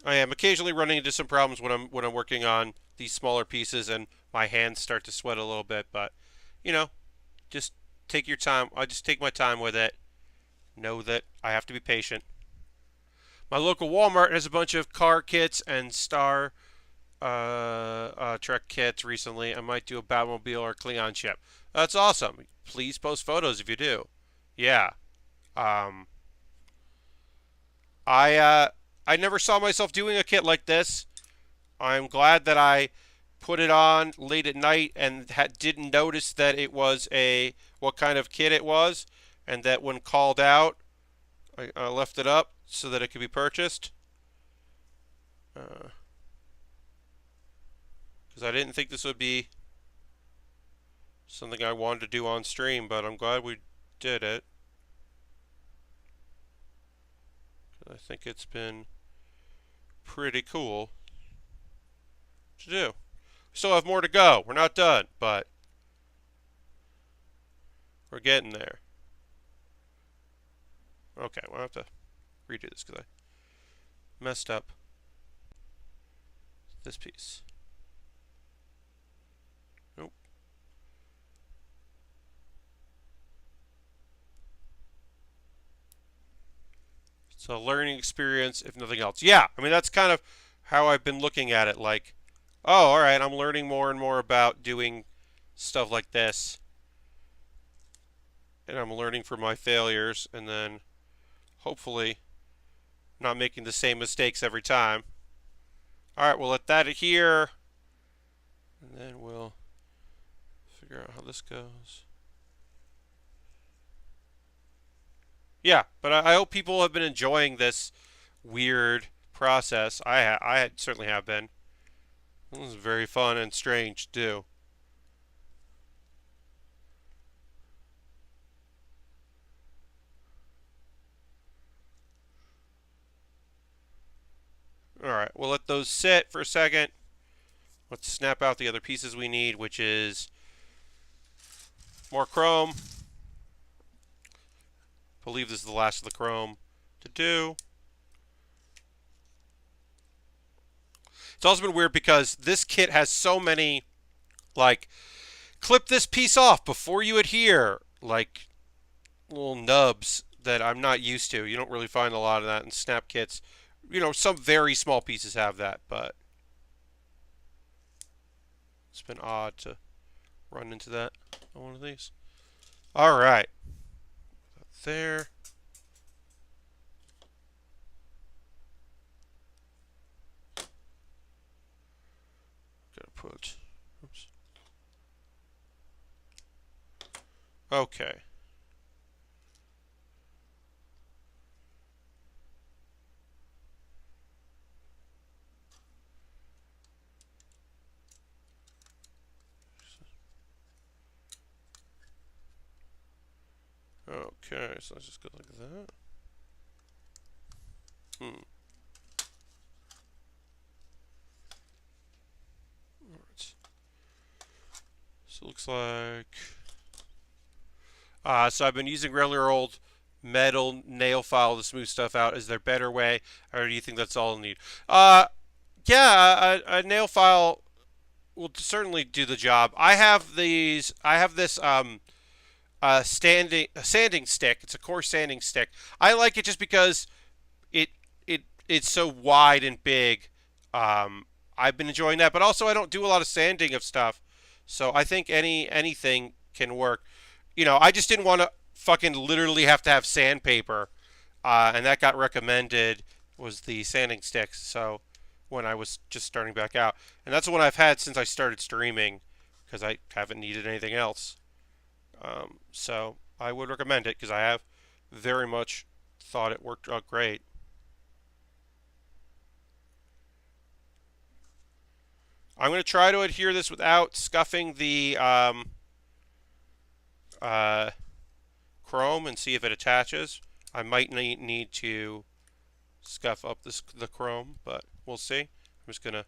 am occasionally running into some problems when I'm working on these smaller pieces and my hands start to sweat a little bit, but you know, just take your time. I just take my time with it. Know that I have to be patient. My local Walmart has a bunch of car kits and Star Trek kits recently. I might do a Batmobile or Klingon ship. That's awesome. Please post photos if you do. Yeah. I never saw myself doing a kit like this. I'm glad that I put it on late at night and didn't notice that it was what kind of kit it was, and that when called out, I left it up so that it could be purchased. Because I didn't think this would be something I wanted to do on stream, but I'm glad we did it. I think it's been pretty cool to do. We still have more to go. We're not done, but we're getting there. Okay, we'll have to redo this because I messed up this piece. Nope. It's a learning experience, if nothing else. Yeah, I mean, that's kind of how I've been looking at it. Like, oh, all right, I'm learning more and more about doing stuff like this. And I'm learning from my failures, and then hopefully not making the same mistakes every time. All right, we'll let that here, and then we'll figure out how this goes. Yeah, but I hope people have been enjoying this weird process. I certainly have been. It was very fun and strange to do. Alright, we'll let those sit for a second. Let's snap out the other pieces we need, which is More chrome. I believe this is the last of the chrome to do. It's also been weird because this kit has so many, like, clip this piece off before you adhere, like, little nubs that I'm not used to. You don't really find a lot of that in snap kits. You know, some very small pieces have that, but it's been odd to run into that on one of these. All right. There. Gotta put. Oops. Okay. Okay, so let's just go like that. Alright. So it looks like... so I've been using regular old metal nail file to smooth stuff out. Is there a better way, or do you think that's all I need? Yeah, a nail file will certainly do the job. I have these. I have this sanding stick. It's a coarse sanding stick. I like it just because it's so wide and big. I've been enjoying that, but also I don't do a lot of sanding of stuff, so I think anything can work. You know, I just didn't want to fucking literally have to have sandpaper, and that got recommended was the sanding sticks. So when I was just starting back out, and that's the one I've had since I started streaming, because I haven't needed anything else. So I would recommend it because I have very much thought it worked out great. I'm going to try to adhere this without scuffing the chrome and see if it attaches. I might need to scuff up the chrome, but we'll see. I'm just going to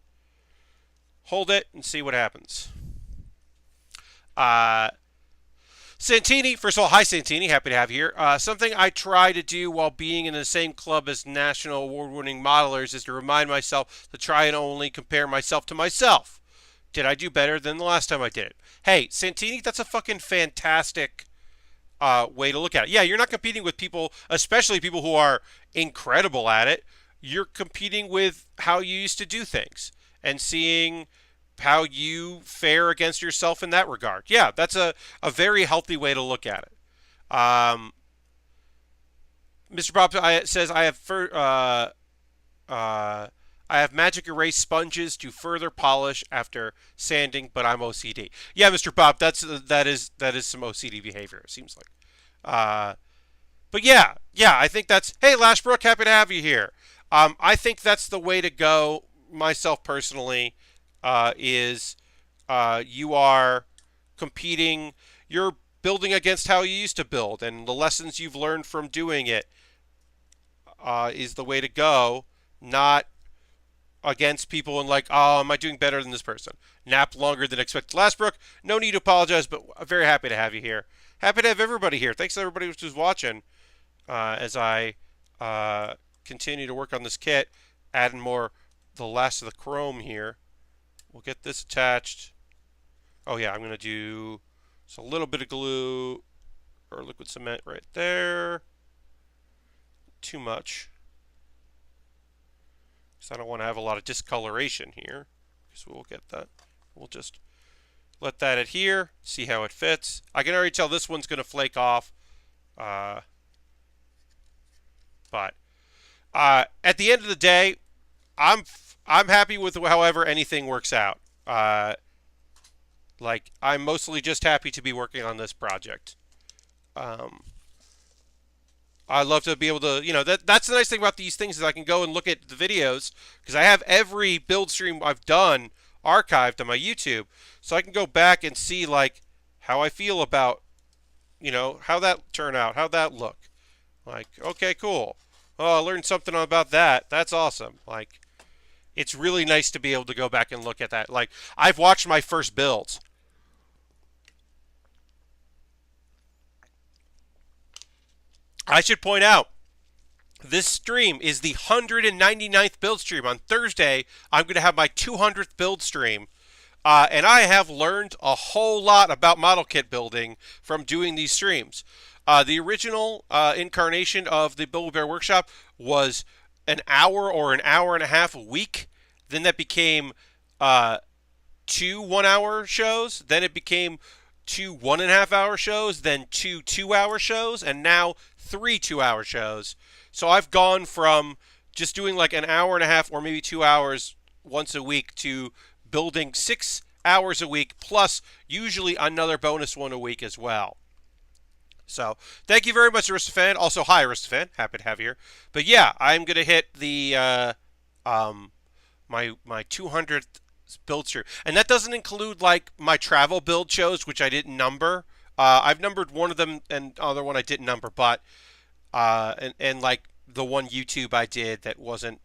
hold it and see what happens. Santini, first of all, hi Santini, happy to have you here. Something I try to do while being in the same club as national award-winning modelers is to remind myself to try and only compare myself to myself. Did I do better than the last time I did it? Hey, Santini, that's a fucking fantastic way to look at it. Yeah, you're not competing with people, especially people who are incredible at it. You're competing with how you used to do things and seeing how you fare against yourself in that regard. Yeah, that's a very healthy way to look at it. Mr. Bob says, I have magic erase sponges to further polish after sanding, but I'm OCD. Yeah, Mr. Bob, that is some OCD behavior, it seems like. But yeah, I think that's... Hey, Lashbrook, happy to have you here. I think that's the way to go, myself personally. You are competing, you're building against how you used to build, and the lessons you've learned from doing it is the way to go, not against people and like, oh, am I doing better than this person? Nap longer than expected. Lastbrook, no need to apologize, but I'm very happy to have you here. Happy to have everybody here. Thanks to everybody who's watching as I continue to work on this kit, adding more the last of the chrome here. We'll get this attached. Oh yeah, I'm going to do just a little bit of glue or liquid cement right there. Too much. Because I don't want to have a lot of discoloration here. So we'll get that. We'll just let that adhere, see how it fits. I can already tell this one's going to flake off. But at the end of the day, I'm happy with however anything works out. Like, I'm mostly just happy to be working on this project. I love to be able to, you know, that's the nice thing about these things is I can go and look at the videos because I have every build stream I've done archived on my YouTube. So I can go back and see, like, how I feel about, you know, how that turned out, how that look. Like, okay, cool. Oh, I learned something about that. That's awesome. Like, it's really nice to be able to go back and look at that. Like, I've watched my first builds. I should point out, this stream is the 199th build stream. On Thursday, I'm going to have my 200th build stream. And I have learned a whole lot about model kit building from doing these streams. The original incarnation of the Build with Bear workshop was an hour or an hour and a half a week. Then that became 2 1-hour shows. Then it became 2 1.5-hour shows. Then 2 2-hour shows. And now 3 2-hour shows. So I've gone from just doing like an hour and a half or maybe 2 hours once a week to building 6 hours a week, plus usually another bonus one a week as well. So thank you very much, Aristofan. Also, hi, Aristofan. Happy to have you here. But yeah, I'm going to hit the my 200th build stream. And that doesn't include like my travel build shows, which I didn't number. I've numbered one of them and the other one I didn't number, but and like the one YouTube I did that wasn't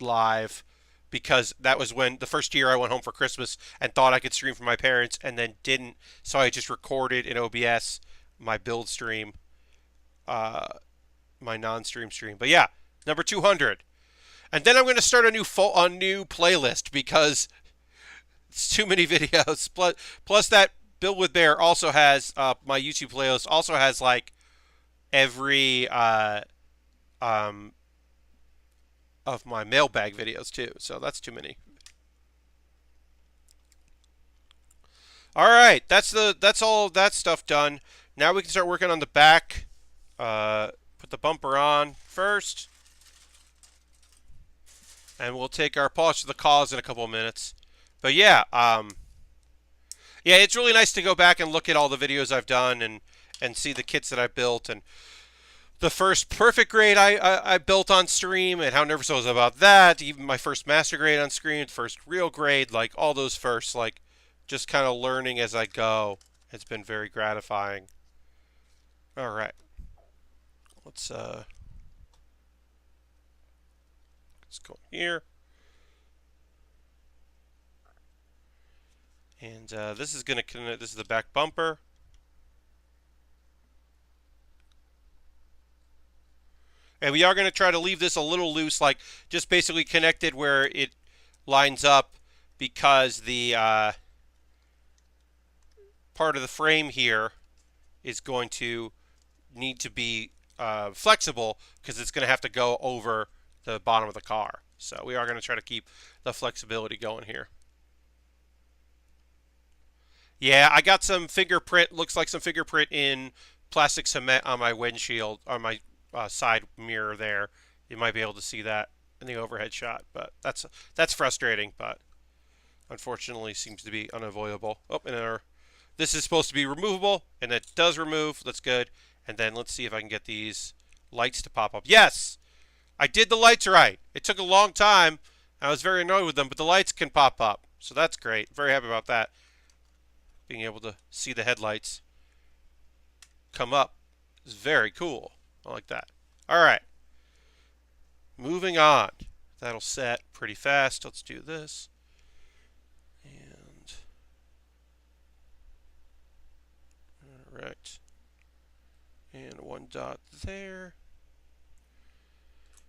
live, because that was when the first year I went home for Christmas and thought I could stream for my parents and then didn't. So I just recorded in OBS my build stream, my non-stream stream. But yeah, number 200. And then I'm going to start a new playlist because it's too many videos. Plus that Build with Bear also has, my YouTube playlist also has like every of my mailbag videos too, so that's too many. All right, that's all of that stuff done. Now we can start working on the back. Put the bumper on first, and we'll take our polish to the cause in a couple of minutes. But yeah, yeah, it's really nice to go back and look at all the videos I've done and see the kits that I built, and the first perfect grade I built on stream and how nervous I was about that. Even my first master grade on screen, first real grade, like all those first, like just kind of learning as I go. It's been very gratifying. All right. Let's go here. And this is going to connect, this is the back bumper. And we are going to try to leave this a little loose, like just basically connected where it lines up, because the part of the frame here is going to need to be flexible, because it's going to have to go over the bottom of the car. So we are going to try to keep the flexibility going here. Yeah, I got some fingerprint, looks like some fingerprint in plastic cement on my windshield, on my side mirror there. You might be able to see that in the overhead shot, but that's frustrating, but unfortunately seems to be unavoidable. Oh, and this is supposed to be removable, and it does remove. That's good. And then let's see if I can get these lights to pop up. Yes! I did the lights right. It took a long time. I was very annoyed with them, but the lights can pop up. So that's great. Very happy about that. Being able to see the headlights come up is very cool. I like that. All right. Moving on. That'll set pretty fast. Let's do this. And all right. And one dot there.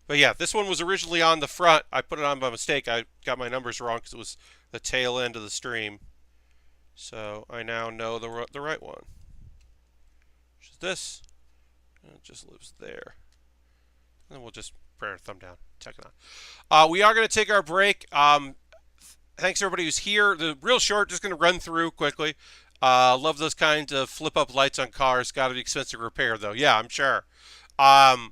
But yeah, this one was originally on the front. I put it on by mistake. I got my numbers wrong because it was the tail end of the stream. So I now know the right one, which is this. And it just lives there. And then we'll just put our thumb down. Check it out. We are going to take our break. Thanks everybody who's here. The real short, just going to run through quickly. Love those kinds of flip-up lights on cars. Got to be expensive to repair, though. Yeah, I'm sure. But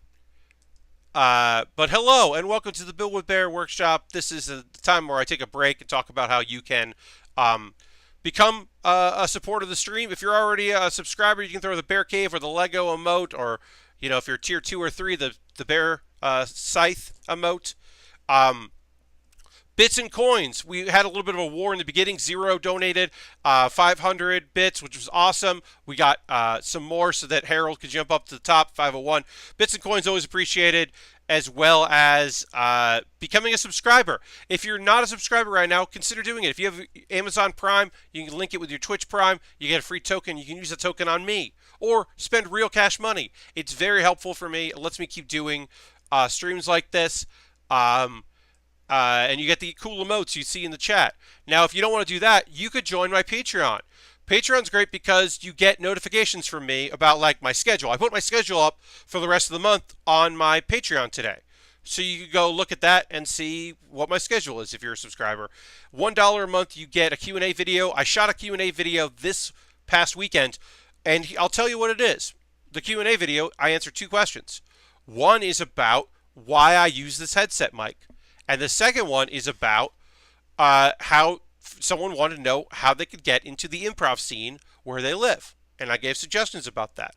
hello, and welcome to the Build with Bear workshop. This is the time where I take a break and talk about how you can become a supporter of the stream. If you're already a subscriber, you can throw the Bear Cave or the Lego emote, or if you're tier 2 or 3, the Bear Scythe emote. Bits and coins. We had a little bit of a war in the beginning. Zero donated 500 bits, which was awesome. We got some more so that Harold could jump up to the top, 501. Bits and coins always appreciated, as well as becoming a subscriber. If you're not a subscriber right now, consider doing it. If you have Amazon Prime, you can link it with your Twitch Prime. You get a free token. You can use the token on me. or spend real cash money. It's very helpful for me. It lets me keep doing streams like this. Um, and you get the cool emotes you see in the chat. Now, if you don't want to do that, you could join my Patreon. Patreon's great because you get notifications from me about like my schedule. I put my schedule up for the rest of the month on my Patreon today. So you can go look at that and see what my schedule is if you're a subscriber. $1 a month, you get a Q&A video. I shot a Q&A video this past weekend, and I'll tell you what it is. The Q&A video, I answer 2 questions. One is about why I use this headset mic. And the second one is about how someone wanted to know how they could get into the improv scene where they live. And I gave suggestions about that.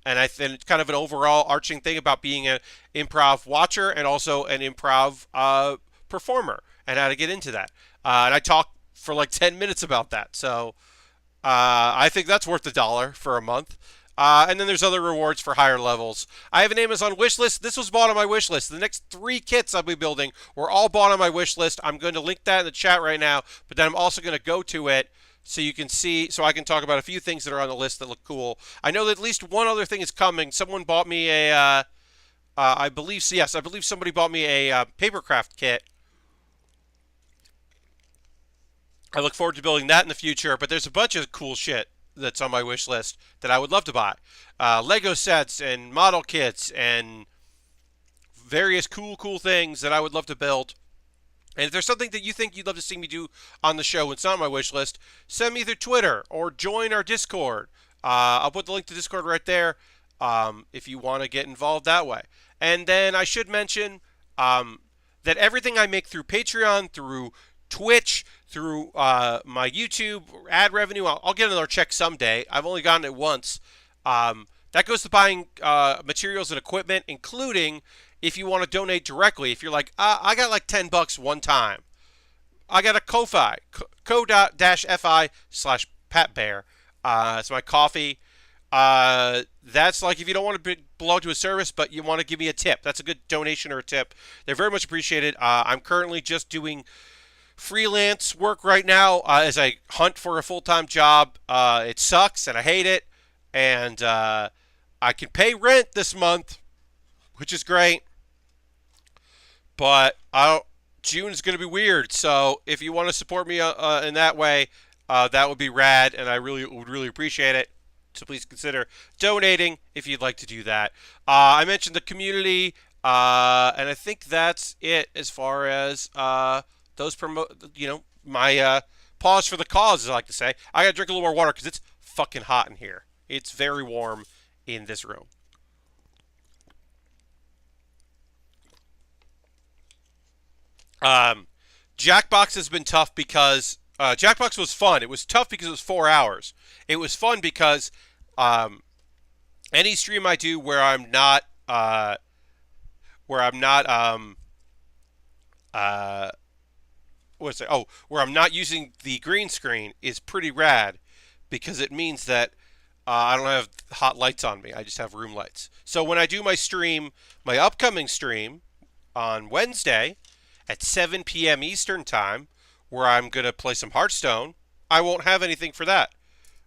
And I think it's kind of an overall arching thing about being an improv watcher and also an improv performer and how to get into that. And I talked for like 10 minutes about that. So I think that's worth $1 for a month. And then there's other rewards for higher levels. I have an Amazon wish list. This was bought on my wish list. The next 3 kits I'll be building were all bought on my wish list. I'm going to link that in the chat right now, but then I'm also going to go to it so you can see, so I can talk about a few things that are on the list that look cool. I know that at least one other thing is coming. Someone bought me a, I believe somebody bought me a papercraft kit. I look forward to building that in the future, but there's a bunch of cool shit that's on my wish list that I would love to buy. Lego sets and model kits and various cool things that I would love to build. And if there's something that you think you'd love to see me do on the show, it's not on my wish list, send me either Twitter or join our Discord. I'll put the link to Discord right there if you want to get involved that way. And then I should mention that everything I make through Patreon, through Twitch, through my YouTube ad revenue, I'll get another check someday. I've only gotten it once. That goes to buying materials and equipment, including if you want to donate directly. If you're like, I got like $10 one time. I got a Ko-Fi, ko-fi/PatBaer. It's my coffee. That's like if you don't want to belong to a service, but you want to give me a tip. That's a good donation or a tip. They're very much appreciated. I'm currently just doing freelance work right now as I hunt for a full-time job. It sucks and I hate it, and I can pay rent this month, which is great, but June is going to be weird. So if you want to support me in that way, that would be rad, and I would really appreciate it. So please consider donating if you'd like to do that. I mentioned the community, and I think that's it as far as those my pause for the cause, as I like to say. I gotta drink a little more water because it's fucking hot in here. It's very warm in this room. Jackbox has been tough because Jackbox was fun. It was tough because it was 4 hours. It was fun because any stream I do where I'm not where I'm not using the green screen is pretty rad because it means that I don't have hot lights on me. I just have room lights. So when I do my stream, my upcoming stream on Wednesday at 7 p.m. Eastern Time, where I'm going to play some Hearthstone, I won't have anything for that.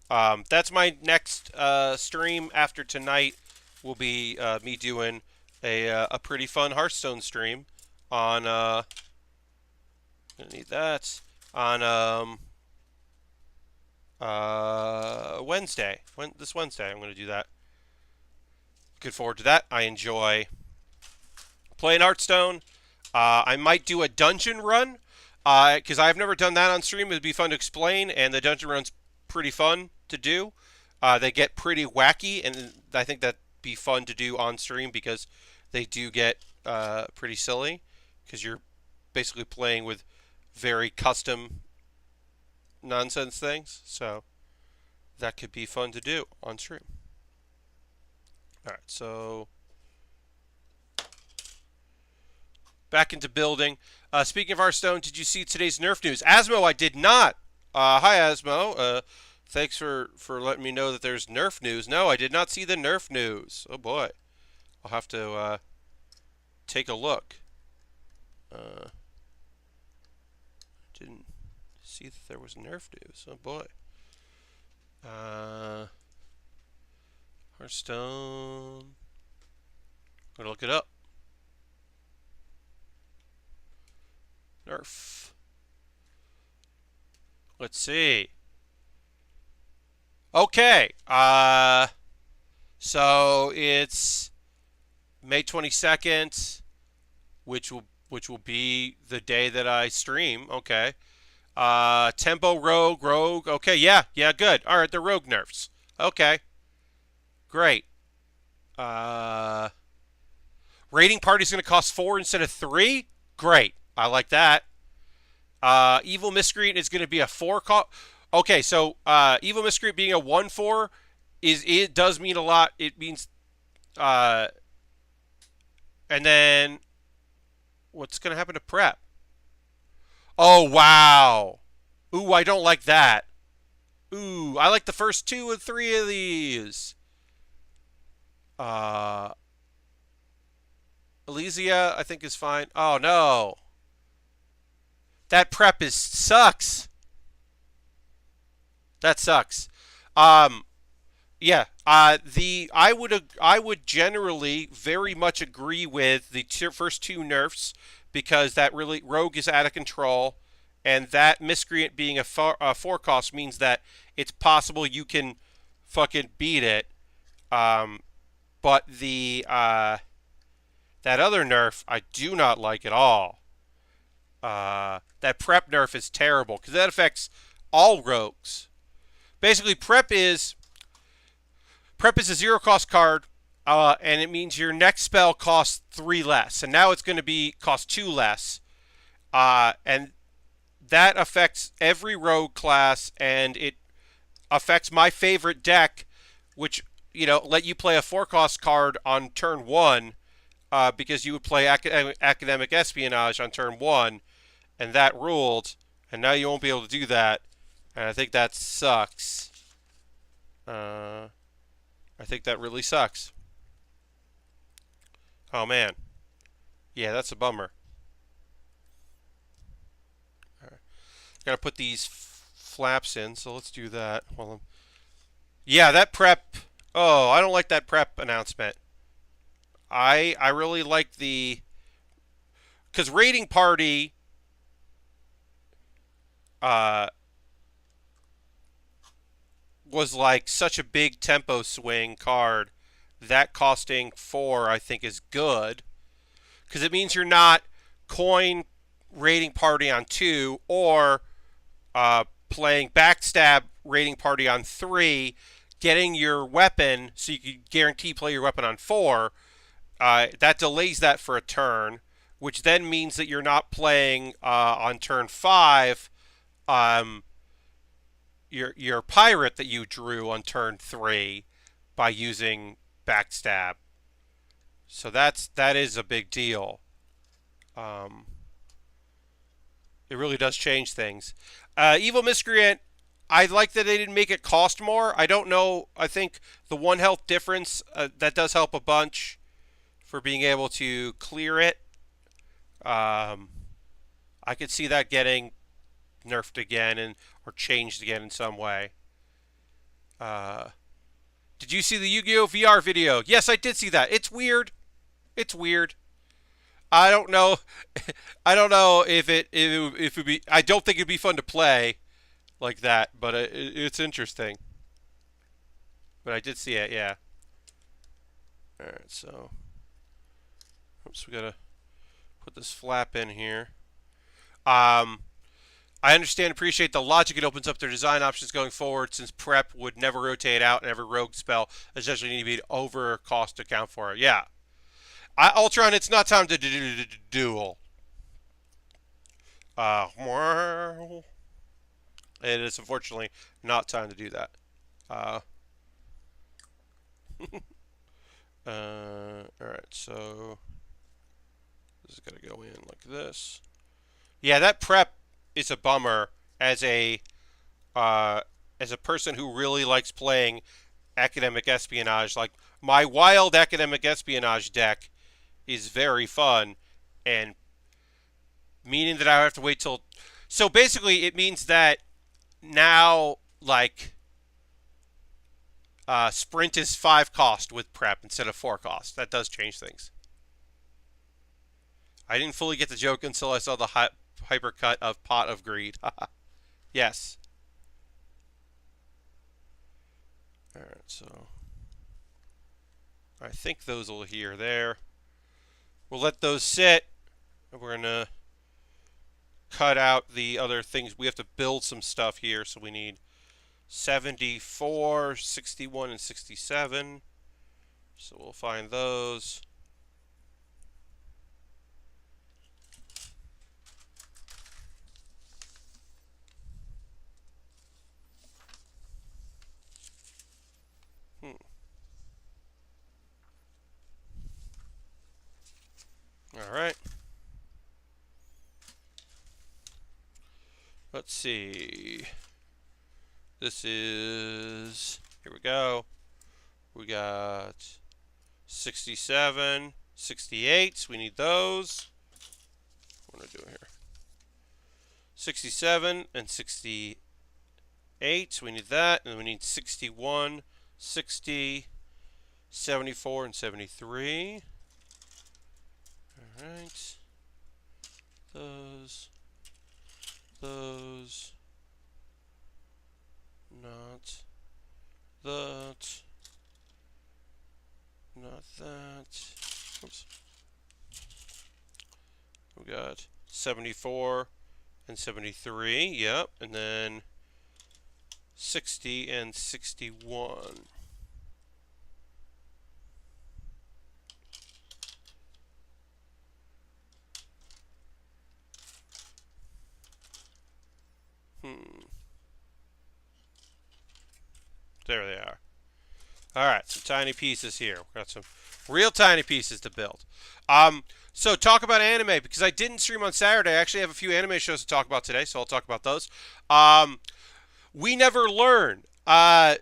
That's my next stream after tonight will be me doing a pretty fun Hearthstone stream on gonna need that on Wednesday. This Wednesday I'm gonna do that. Looking forward to that. I enjoy playing Hearthstone. I might do a dungeon run because I've never done that on stream. It'd be fun to explain, and the dungeon run's pretty fun to do. They get pretty wacky, and I think that'd be fun to do on stream because they do get pretty silly because you're basically playing with very custom nonsense things. So that could be fun to do on stream. All right, so back into building. Speaking of Hearthstone, did you see today's Nerf news? Asmo, I did not. Hi, Asmo. Thanks for letting me know that there's Nerf news. No, I did not see the Nerf news. Oh, boy. I'll have to take a look. Didn't see that there was Nerf news. Oh, boy. Hearthstone. I'm gonna look it up. Nerf. Let's see. Okay. So it's May 22nd, which will be the day that I stream. Okay. Tempo Rogue. Okay, yeah, good. All right, the Rogue nerfs. Okay, great. Uh, Raiding Party's going to cost 4 instead of 3. Great. I like that. Evil Miscreant is going to be a 4 cost. Okay, so Evil Miscreant being a 1/4 it does mean a lot. It means and then what's going to happen to Prep? Oh wow. Ooh, I don't like that. Ooh, I like the first 2 and 3 of these. Uh, Elysia, I think is fine. Oh no, that prep is sucks. That sucks. Um, yeah. I would generally very much agree with the first 2 nerfs because that really Rogue is out of control, and that Miscreant being a 4 cost means that it's possible you can fucking beat it. Um, but the that other nerf I do not like at all. That prep nerf is terrible because that affects all rogues. Basically, prep is a 0 cost card, and it means your next spell costs 3 less, and now it's going to be cost 2 less, and that affects every rogue class, and it affects my favorite deck, which let you play a 4 cost card on turn 1, because you would play academic espionage on turn 1, and that ruled, and now you won't be able to do that, and I think that sucks. I think that really sucks. Oh man, yeah, that's a bummer. Right. Gotta put these flaps in, so let's do that. Yeah, that prep. Oh, I don't like that prep announcement. I really like because Raiding Party uh, was like such a big tempo swing card. That costing 4, I think, is good because it means you're not coin Raiding Party on 2 or playing Backstab Raiding Party on 3, getting your weapon so you can guarantee play your weapon on 4. That delays that for a turn, which then means that you're not playing on turn 5 your pirate that you drew on turn 3 by using Backstab. So that is a big deal. It really does change things. Evil Miscreant, I like that they didn't make it cost more. I don't know. I think the 1 health difference, that does help a bunch for being able to clear it. I could see that getting nerfed again or changed again in some way. Did you see the Yu-Gi-Oh! VR video? Yes, I did see that. It's weird. It's weird. I don't know. I don't know if it would be. I don't think it'd be fun to play like that, but it's interesting. But I did see it. Yeah. All right. So, oops, we gotta put this flap in here. I understand and appreciate the logic it opens up their design options going forward, since prep would never rotate out and every rogue spell essentially need to be over cost to account for it. Yeah. Ultron, it's not time to duel. It is unfortunately not time to do that. Alright, so this is going to go in like this. Yeah, that prep is a bummer as a person who really likes playing academic espionage. Like, my wild academic espionage deck is very fun, and meaning that I have to wait till. So basically, it means that now, like, Sprint is 5 cost with prep instead of 4 cost. That does change things. I didn't fully get the joke until I saw the hypercut of Pot of Greed. Yes. Alright, so I think those will here there. We'll let those sit. We're going to cut out the other things. We have to build some stuff here, so we need 74, 61, and 67. So we'll find those. All right. Let's see. This is, here we go. We got 67, 68. We need those. What am I doing here? 67 and 68. We need that. And then we need 61, 60, 74, and 73. All right. Those. Not that. Not that. Oops. We got 74 and 73. Yep. And then 60 and 61. There they are. Alright, some tiny pieces here. We've got some real tiny pieces to build. So talk about anime, because I didn't stream on Saturday. I actually have a few anime shows to talk about today, so I'll talk about those. We Never Learn. I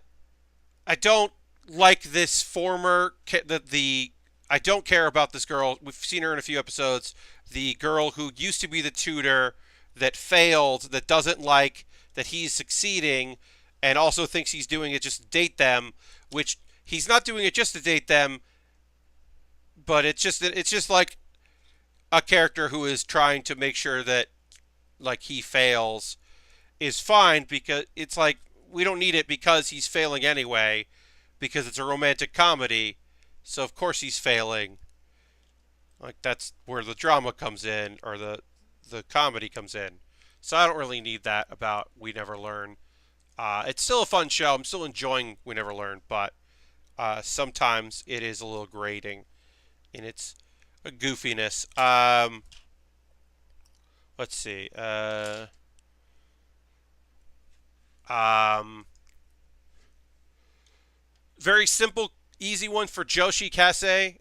don't like this former... I don't care about this girl. We've seen her in a few episodes. The girl who used to be the tutor that failed, that doesn't like that he's succeeding, and also thinks he's doing it just to date them, which he's not doing it just to date them, but it's just like a character who is trying to make sure that like he fails is fine, because it's like we don't need it because he's failing anyway, because it's a romantic comedy, so of course he's failing. Like that's where the drama comes in, or the comedy comes in. So I don't really need that about We Never Learn. It's still a fun show. I'm still enjoying We Never Learn, but sometimes it is a little grating in its goofiness. Let's see. Very simple, easy one for Joshi Kausei.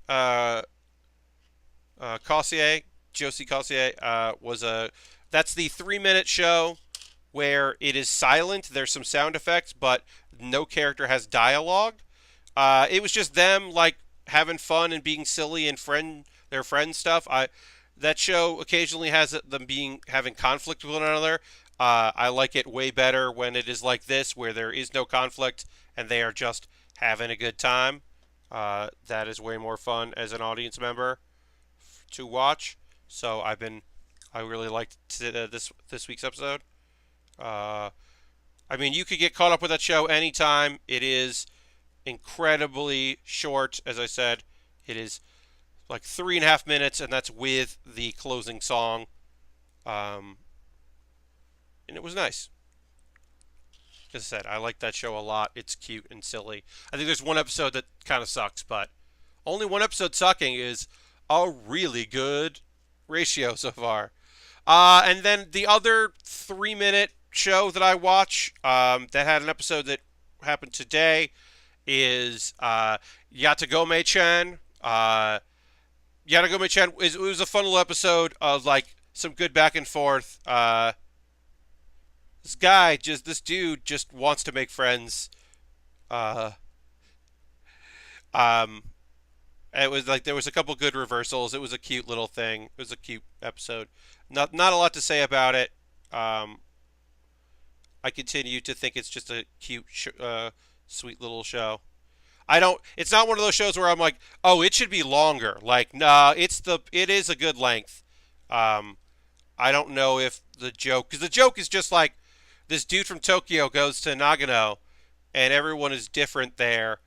Joshi Kausei was a... That's the 3-minute show where it is silent. There's some sound effects, but no character has dialogue. It was just them like having fun and being silly and their friend stuff. That show occasionally has them having conflict with one another. I like it way better when it is like this, where there is no conflict and they are just having a good time. That is way more fun as an audience member to watch. So I really liked this week's episode. I mean, you could get caught up with that show anytime. It is incredibly short, as I said. It is like 3.5 minutes, and that's with the closing song. And it was nice. As I said, I like that show a lot. It's cute and silly. I think there's one episode that kind of sucks, but only one episode sucking is a really good ratio so far. And then the other 3-minute show that I watch that had an episode that happened today is Yatogame-chan. Yatogame-chan, it was a fun little episode of like some good back and forth. This dude just wants to make friends. It was like there was a couple good reversals. It was a cute little thing. It was a cute episode. Not a lot to say about it. I continue to think it's just a cute, sweet little show. I don't. It's not one of those shows where I'm like, oh, it should be longer. Like, nah, it is a good length. Um, I don't know if the joke, because the joke is just like this dude from Tokyo goes to Nagano, and everyone is different there,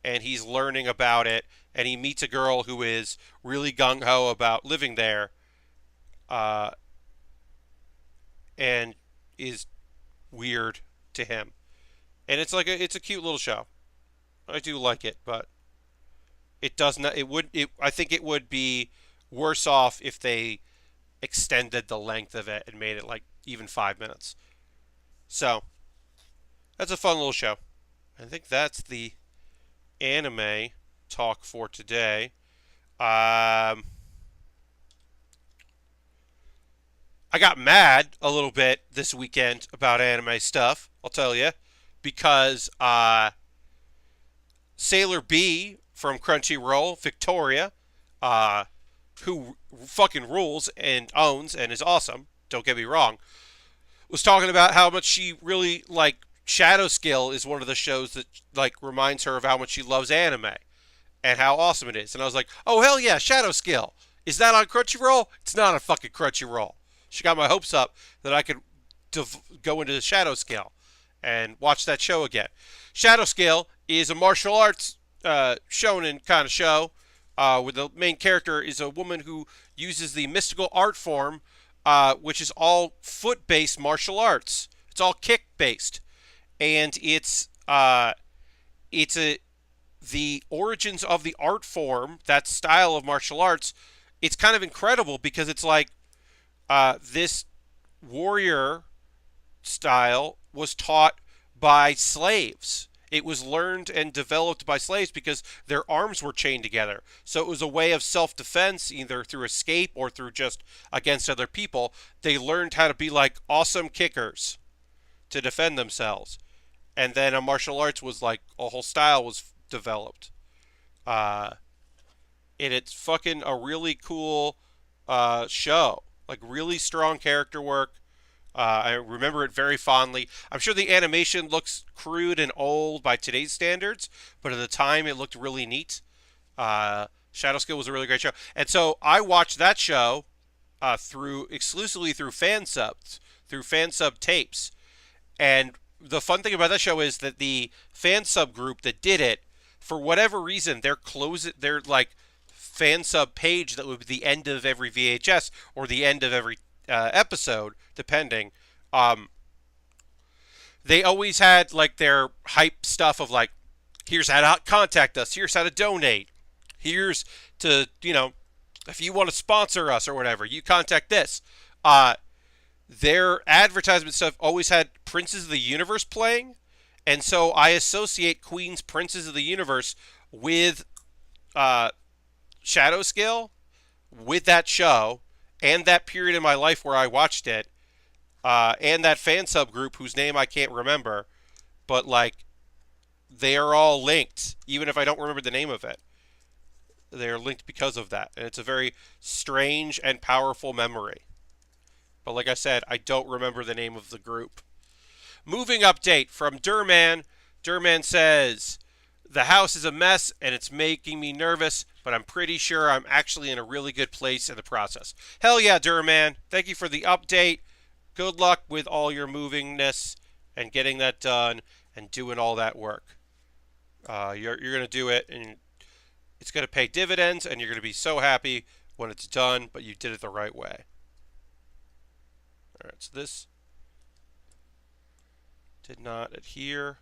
and he's learning about it, and he meets a girl who is really gung ho about living there, uh, and is weird to him. And it's a cute little show. I do like it, but it does not. It would. It. I think it would be worse off if they extended the length of it and made it like even 5 minutes. So that's a fun little show. I think that's the anime talk for today. I got mad a little bit this weekend about anime stuff. I'll tell you, because Sailor B from Crunchyroll, Victoria, uh, who fucking rules and owns and is awesome. Don't get me wrong. Was talking about how much she really like Shadow Skill is one of the shows that like reminds her of how much she loves anime and how awesome it is. And I was like, oh hell yeah, Shadow Skill. Is that on Crunchyroll? It's not on fucking Crunchyroll. She got my hopes up that I could go into the Shadow Scale and watch that show again. Shadow Scale is a martial arts shonen kind of show where the main character is a woman who uses the mystical art form, which is all foot-based martial arts. It's all kick-based, and it's the origins of the art form, that style of martial arts. It's kind of incredible because it's like this warrior style was taught by slaves. It was learned and developed by slaves because their arms were chained together. So it was a way of self-defense, either through escape or through just against other people. They learned how to be like awesome kickers to defend themselves. And then a martial arts was like, a whole style was developed. And it's fucking a really cool show. Like really strong character work. I remember it very fondly. I'm sure the animation looks crude and old by today's standards, but at the time it looked really neat. Shadow Skill was a really great show, and so I watched that show exclusively through fan subs, through fan sub tapes. And the fun thing about that show is that the fan sub group that did it, for whatever reason, their like fan sub page that would be the end of every VHS or the end of every episode, depending. They always had like their hype stuff of like, here's how to contact us, here's how to donate, here's to, if you want to sponsor us or whatever, you contact this. Their advertisement stuff always had Princes of the Universe playing, and so I associate Queen's Princes of the Universe with Shadow Scale, with that show, and that period in my life where I watched it, and that fan sub group whose name I can't remember, but like they are all linked, even if I don't remember the name of it. They are linked because of that, and it's a very strange and powerful memory. But like I said, I don't remember the name of the group. Moving update from Durman. Durman says, the house is a mess and it's making me nervous, but I'm pretty sure I'm actually in a really good place in the process. Hell yeah, Durman. Thank you for the update. Good luck with all your movingness and getting that done and doing all that work. You're going to do it, and it's going to pay dividends, and you're going to be so happy when it's done, but you did it the right way. All right, so this did not adhere.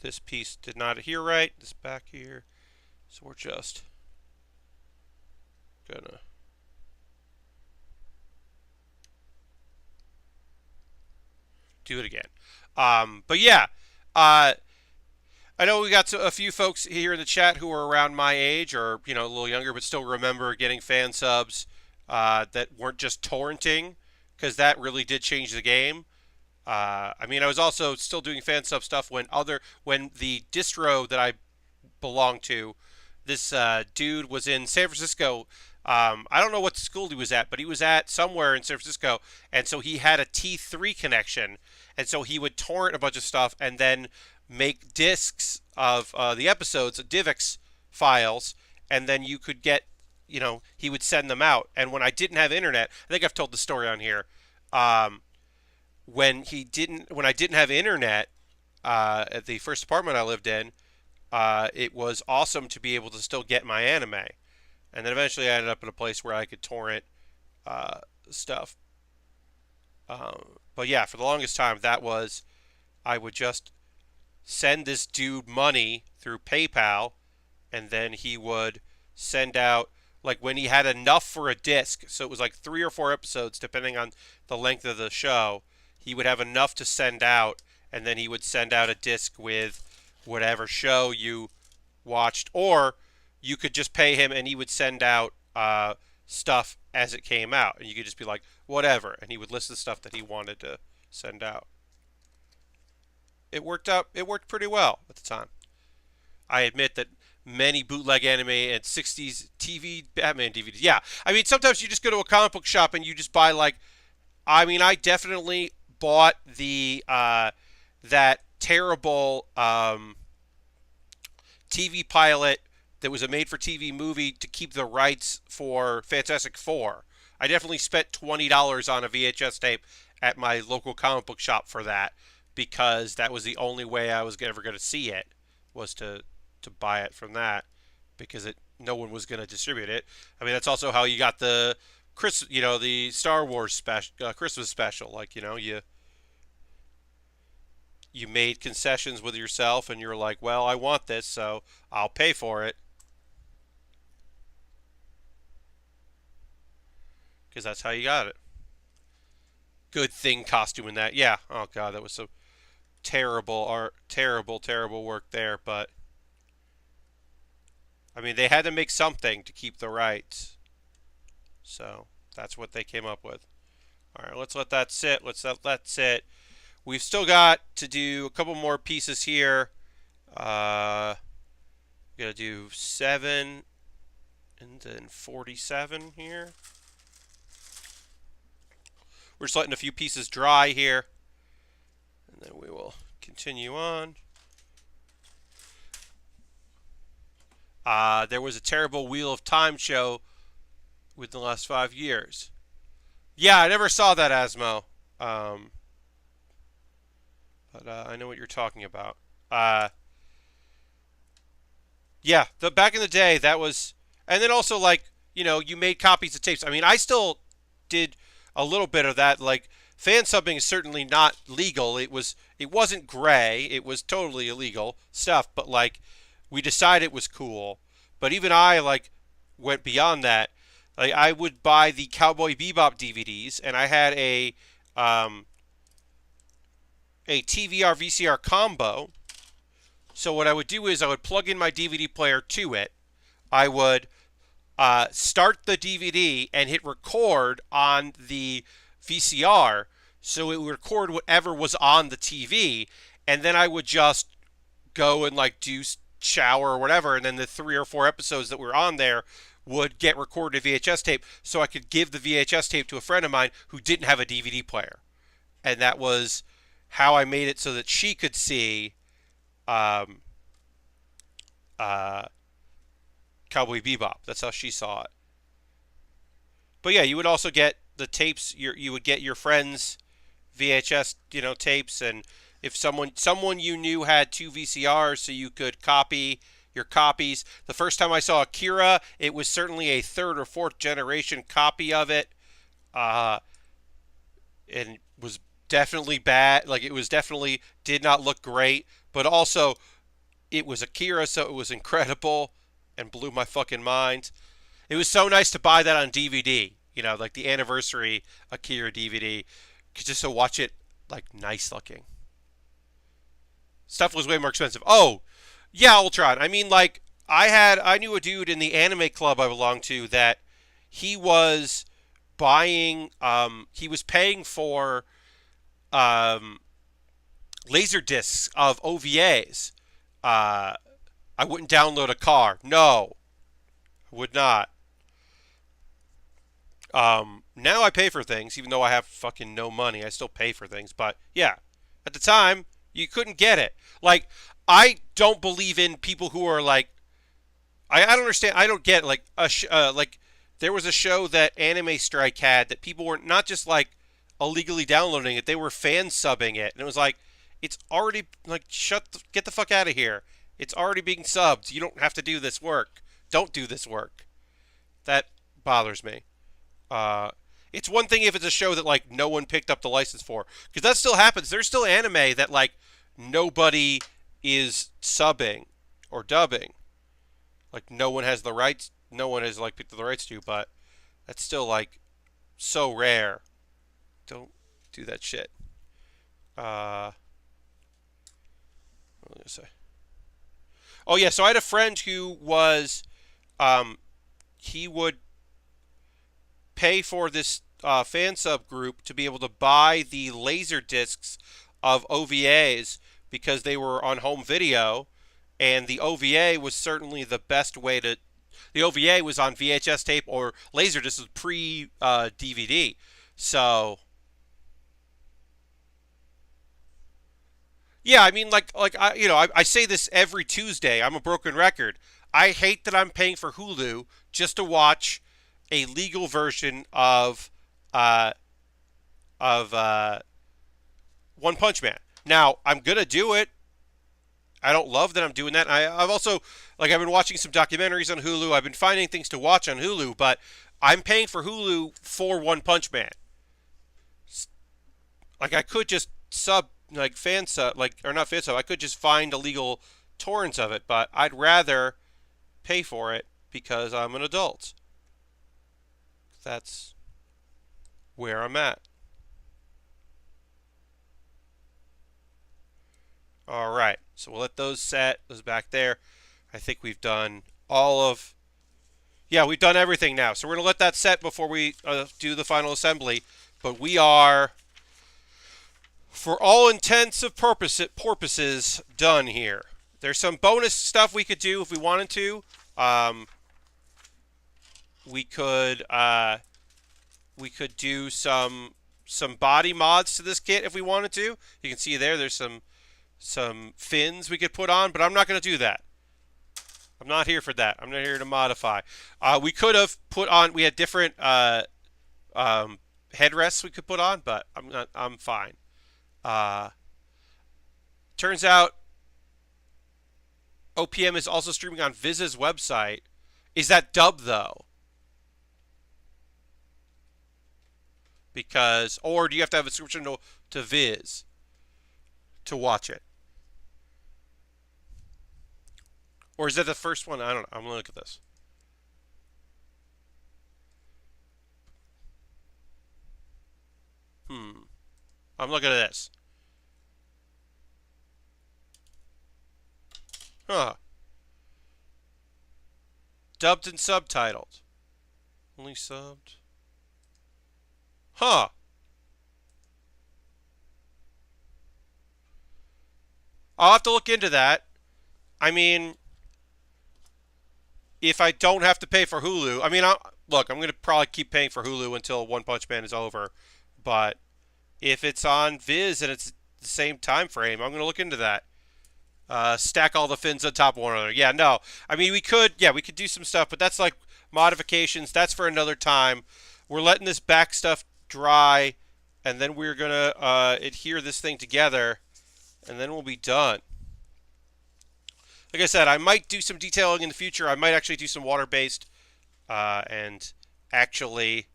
This piece did not adhere right. This back here. So we're just gonna do it again. But yeah, I know we got a few folks here in the chat who are around my age, or a little younger, but still remember getting fan subs that weren't just torrenting, because that really did change the game. I was also still doing fan sub stuff when the distro that I belonged to, this dude was in San Francisco I don't know what school he was at, but he was at somewhere in San Francisco, and so he had a T3 connection, and so he would torrent a bunch of stuff and then make discs of the episodes, DivX files, and then you could get, he would send them out. And when I didn't have internet, I think I've told the story on here. Um, when I didn't have internet at the first apartment I lived in, it was awesome to be able to still get my anime. And then eventually I ended up in a place where I could torrent stuff. But yeah, for the longest time, I would just send this dude money through PayPal, and then he would send out, like, when he had enough for a disc, so it was like 3 or 4 episodes, depending on the length of the show, he would have enough to send out, and then he would send out a disc with whatever show you watched, or you could just pay him and he would send out stuff as it came out, and you could just be like, whatever, and he would list the stuff that he wanted to send out. It worked pretty well at the time. I admit that many bootleg anime and 60s TV Batman DVDs. Yeah, I mean, sometimes you just go to a comic book shop and you just buy, like, I definitely bought the that terrible TV pilot that was a made-for-TV movie to keep the rights for Fantastic Four. I definitely spent $20 on a VHS tape at my local comic book shop for that, because that was the only way I was ever going to see it, was to buy it from that, because no one was going to distribute it. I mean, that's also how you got the the Star Wars special, Christmas special. Like, you made concessions with yourself, and you're like, well, I want this, so I'll pay for it, because that's how you got it. Good Thing costume in that. Yeah. Oh god, that was so terrible art, terrible work there. But I mean, they had to make something to keep the rights, so that's what they came up with. All right, let's let that sit. Let's let that sit. We've still got to do a couple more pieces here. Gonna do 7 and then 47 here. We're just letting a few pieces dry here, and then we will continue on. There was a terrible Wheel of Time show within the last 5 years. Yeah, I never saw that, Asmo. But I know what you're talking about. Yeah, back in the day, that was... And then also, like, you made copies of tapes. I mean, I still did a little bit of that. Like, fan subbing is certainly not legal. It wasn't gray. It was totally illegal stuff. But, like, we decided it was cool. But even I, like, went beyond that. Like, I would buy the Cowboy Bebop DVDs, and I had a TVR VCR combo. So what I would do is I would plug in my DVD player to it. I would start the DVD and hit record on the VCR, so it would record whatever was on the TV, and then I would just go and, like, do shower or whatever, and then the 3 or 4 episodes that were on there would get recorded VHS tape, so I could give the VHS tape to a friend of mine who didn't have a DVD player. And that was how I made it so that she could see Cowboy Bebop. That's how she saw it. But yeah, you would also get the tapes. You would get your friends' VHS, tapes, and if someone you knew had 2 VCRs, so you could copy your copies. The first time I saw Akira, it was certainly a 3rd or 4th generation copy of it, and was definitely bad. Like, it was definitely did not look great, but also it was Akira, so it was incredible and blew my fucking mind. It was so nice to buy that on DVD, like the anniversary Akira DVD, just to watch it, like, nice looking. Stuff was way more expensive. Oh, yeah, Ultron. I mean, like, I knew a dude in the anime club I belonged to that he was buying, he was paying for laser discs of OVAs. I wouldn't download a car. No, I would not. Now I pay for things, even though I have fucking no money. I still pay for things. But yeah, at the time, you couldn't get it. Like, I don't believe in people who are like, I don't understand. I don't get like like there was a show that Anime Strike had that people were not just like illegally downloading it; they were fan subbing it, and it was like it's already like get the fuck out of here. It's already being subbed. You don't have to do this work. Don't do this work. That bothers me. Uh, it's one thing if it's a show that like no one picked up the license for, because that still happens. There's still anime that like nobody is subbing or dubbing. Like no one has the rights. No one has like picked up the rights to, but that's still like so rare. Don't do that shit. What was I gonna say? Oh yeah, so I had a friend who was, he would pay for this fan sub group to be able to buy the laser discs of OVAs because they were on home video, and the OVA was certainly the best way to. The OVA was on VHS tape or laser discs pre DVD, so. Yeah, I mean, like I say this every Tuesday. I'm a broken record. I hate that I'm paying for Hulu just to watch a legal version uh, of One Punch Man. Now, I'm gonna do it. I don't love that I'm doing that. I've also I've been watching some documentaries on Hulu. I've been finding things to watch on Hulu, but I'm paying for Hulu for One Punch Man. Like I could just sub like fan sub like or not fan sub. I could just find illegal torrents of it, but I'd rather pay for it because I'm an adult. That's where I'm at. All right, so we'll let those set. Those back there. I think we've done all of. Yeah, we've done everything now. So we're gonna let that set before we do the final assembly. But we are, for all intents and purposes, done here. There's some bonus stuff we could do if we wanted to. We could do some body mods to this kit if we wanted to. You can see there. There's some fins we could put on, but I'm not going to do that. I'm not here for that. I'm not here to modify. We could have put on. We had different headrests we could put on, but I'm not. I'm fine. Turns out OPM is also streaming on Viz's website. Is that dub though? Because, or do you have to have a subscription to Viz to watch it? Or is that the first one? I don't know. I'm going to look at this. I'm looking at this. Huh. Dubbed and subtitled. Only subbed. Huh. I'll have to look into that. I mean, if I don't have to pay for Hulu, I mean, look, I'm going to probably keep paying for Hulu until One Punch Man is over. But if it's on Viz and it's the same time frame, I'm going to look into that. Stack all the fins on top of one another. Yeah, no. I mean, we could do some stuff, but that's like modifications. That's for another time. We're letting this back stuff dry, and then we're going to adhere this thing together, and then we'll be done. Like I said, I might do some detailing in the future. I might actually do some water-based and actually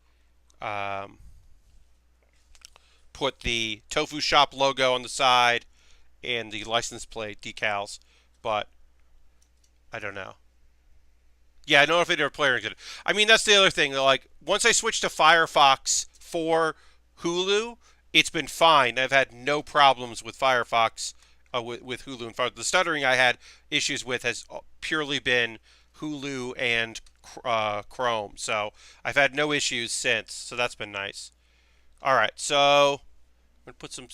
put the Tofu Shop logo on the side and the license plate decals, but I don't know. Yeah, I don't know if they're playing it. I mean, that's the other thing. Like, once I switched to Firefox for Hulu, it's been fine. I've had no problems with Firefox with Hulu. In fact, the stuttering I had issues with has purely been Hulu and Chrome. So I've had no issues since. So that's been nice. All right, so I'm gonna put some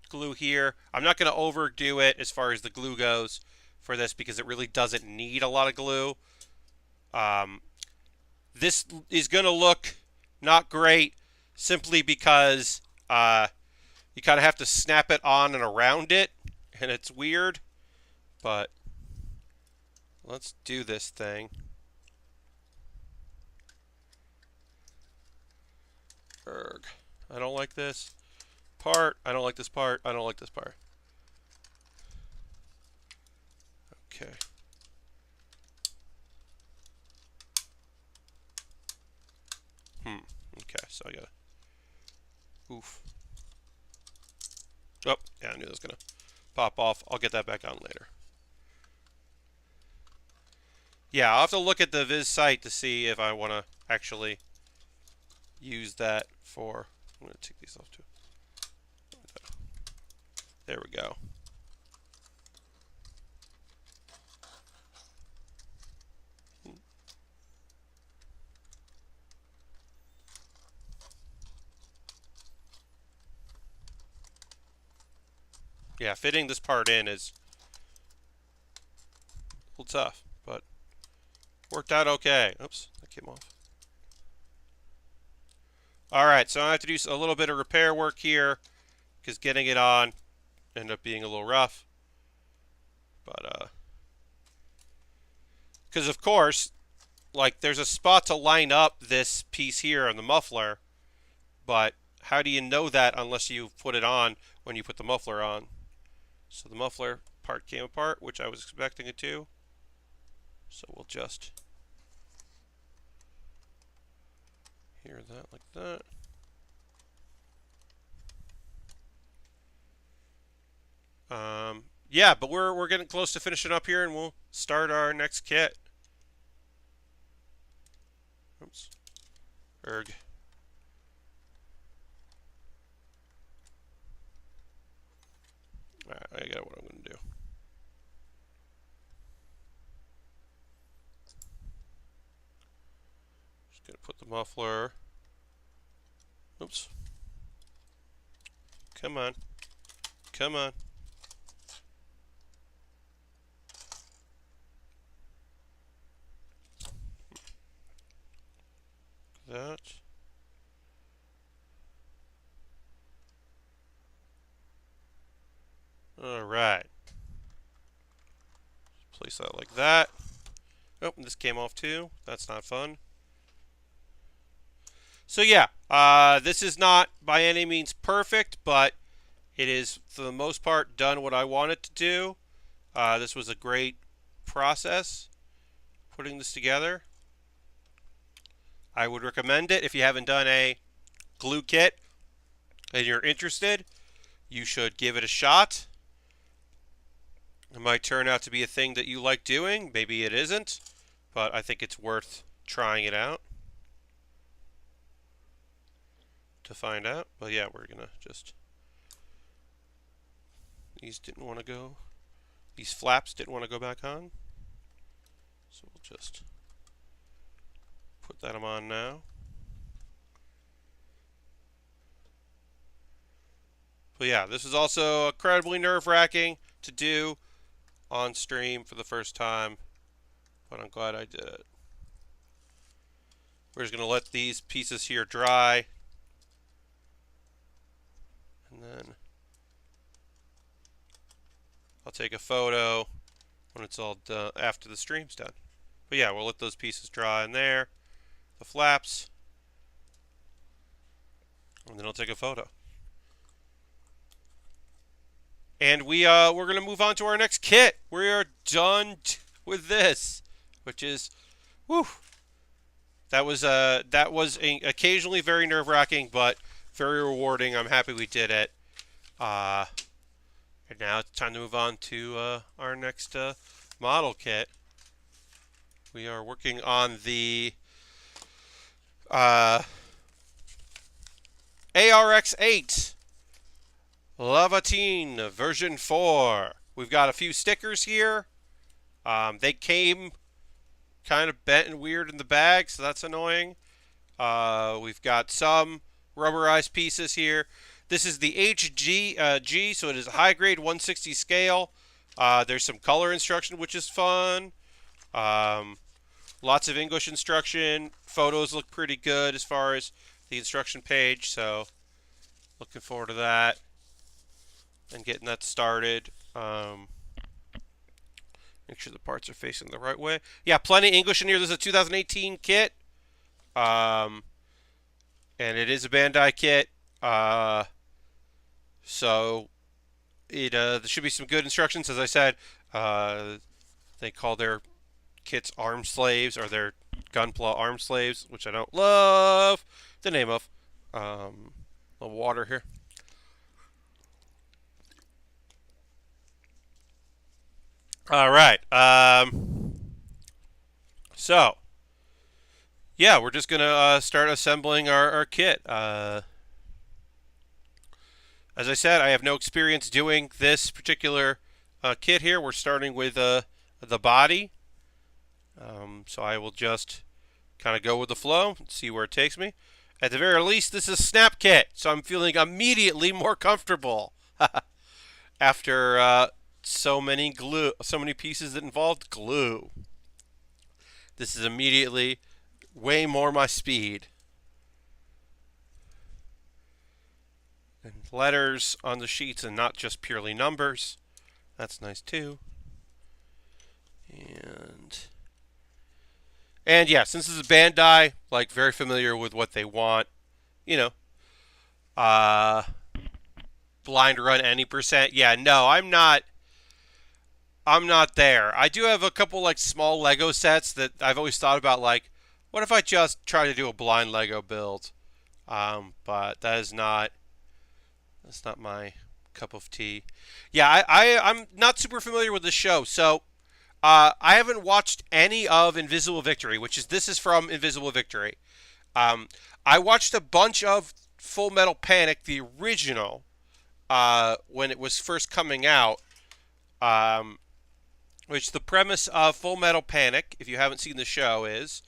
glue here. I'm not going to overdo it as far as the glue goes for this because it really doesn't need a lot of glue. This is going to look Not great, simply because you kind of have to snap it on and around it, and it's weird. But let's do this thing. Erg. I don't like this part. I don't like this part. I don't like this part. Okay. Okay, so I gotta... Oof. Oh, yeah, I knew that was gonna pop off. I'll get that back on later. Yeah, I'll have to look at the Viz site to see if I want to actually use that for... I'm going to take these off too. There we go. Yeah, fitting this part in is a little tough, but worked out okay. Oops, that came off. Alright, so I have to do a little bit of repair work here, because getting it on ended up being a little rough. But, because of course, like, there's a spot to line up this piece here on the muffler, but how do you know that unless you put it on when you put the muffler on? So the muffler part came apart, which I was expecting it to. So we'll just hear that like that. Yeah, but we're getting close to finishing up here, and we'll start our next kit. Oops. Erg. Alright, I got what I'm going to do. Just going to put the muffler. Oops. Come on. Come on. That. Alright. Place that like that. Oh, and this came off too. That's not fun. So yeah, this is not by any means perfect, but it is, for the most part, done what I want it to do. This was a great process, putting this together. I would recommend it if you haven't done a glue kit and you're interested. You should give it a shot. It might turn out to be a thing that you like doing. Maybe it isn't, but I think it's worth trying it out to find out. But yeah, we're gonna just... These didn't want to go. These flaps didn't want to go back on. So we'll just put them on now. But yeah, this is also incredibly nerve-wracking to do on stream for the first time, but I'm glad I did it. We're just going to let these pieces here dry, and then I'll take a photo when it's all done, after the stream's done. But yeah, we'll let those pieces dry in there, the flaps, and then I'll take a photo. And we're gonna move on to our next kit. We are done with this, which is, whew. That was occasionally very nerve-wracking, but very rewarding. I'm happy we did it. And now it's time to move on to our next model kit. We are working on the ARX8. Lavatine version 4. We've got a few stickers here. They came kind of bent and weird in the bag, so that's annoying. We've got some rubberized pieces here. This is the HG, so it is a high-grade 160 scale. There's some color instruction, which is fun. Lots of English instruction. Photos look pretty good as far as the instruction page, so looking forward to that and getting that started. Make sure the parts are facing the right way. Yeah, plenty of English in here. This is a 2018 kit, and it is a Bandai kit. So there should be some good instructions. As I said, they call their kits arm slaves, or their gunpla arm slaves, which I don't love the name of. A little water here. All right. So, yeah, we're just going to start assembling our kit. As I said, I have no experience doing this particular kit here. We're starting with the body. So I will just kind of go with the flow and see where it takes me. At the very least, this is a snap kit, so I'm feeling immediately more comfortable after so many pieces that involved glue. This is immediately way more my speed. And letters on the sheets and not just purely numbers. That's nice too. And yeah, since this is Bandai, like very familiar with what they want, you know, blind run any percent. Yeah, no, I'm not there. I do have a couple like small Lego sets that I've always thought about, like, what if I just try to do a blind Lego build? But that's not my cup of tea. Yeah, I'm not super familiar with the show, so I haven't watched any of Invisible Victory, this is from Invisible Victory. I watched a bunch of Full Metal Panic, the original, when it was first coming out. Which the premise of Full Metal Panic, if you haven't seen the show, is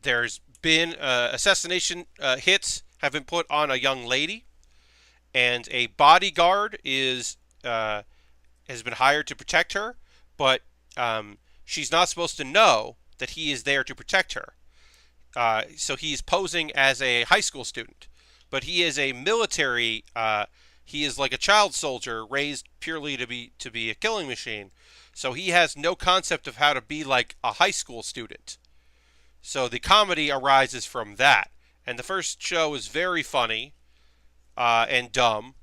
there's been assassination hits have been put on a young lady, and a bodyguard has been hired to protect her, but she's not supposed to know that he is there to protect her. So he's posing as a high school student, but he is a military. He is like a child soldier raised purely to be a killing machine. So he has no concept of how to be like a high school student. So the comedy arises from that. And the first show is very funny and dumb.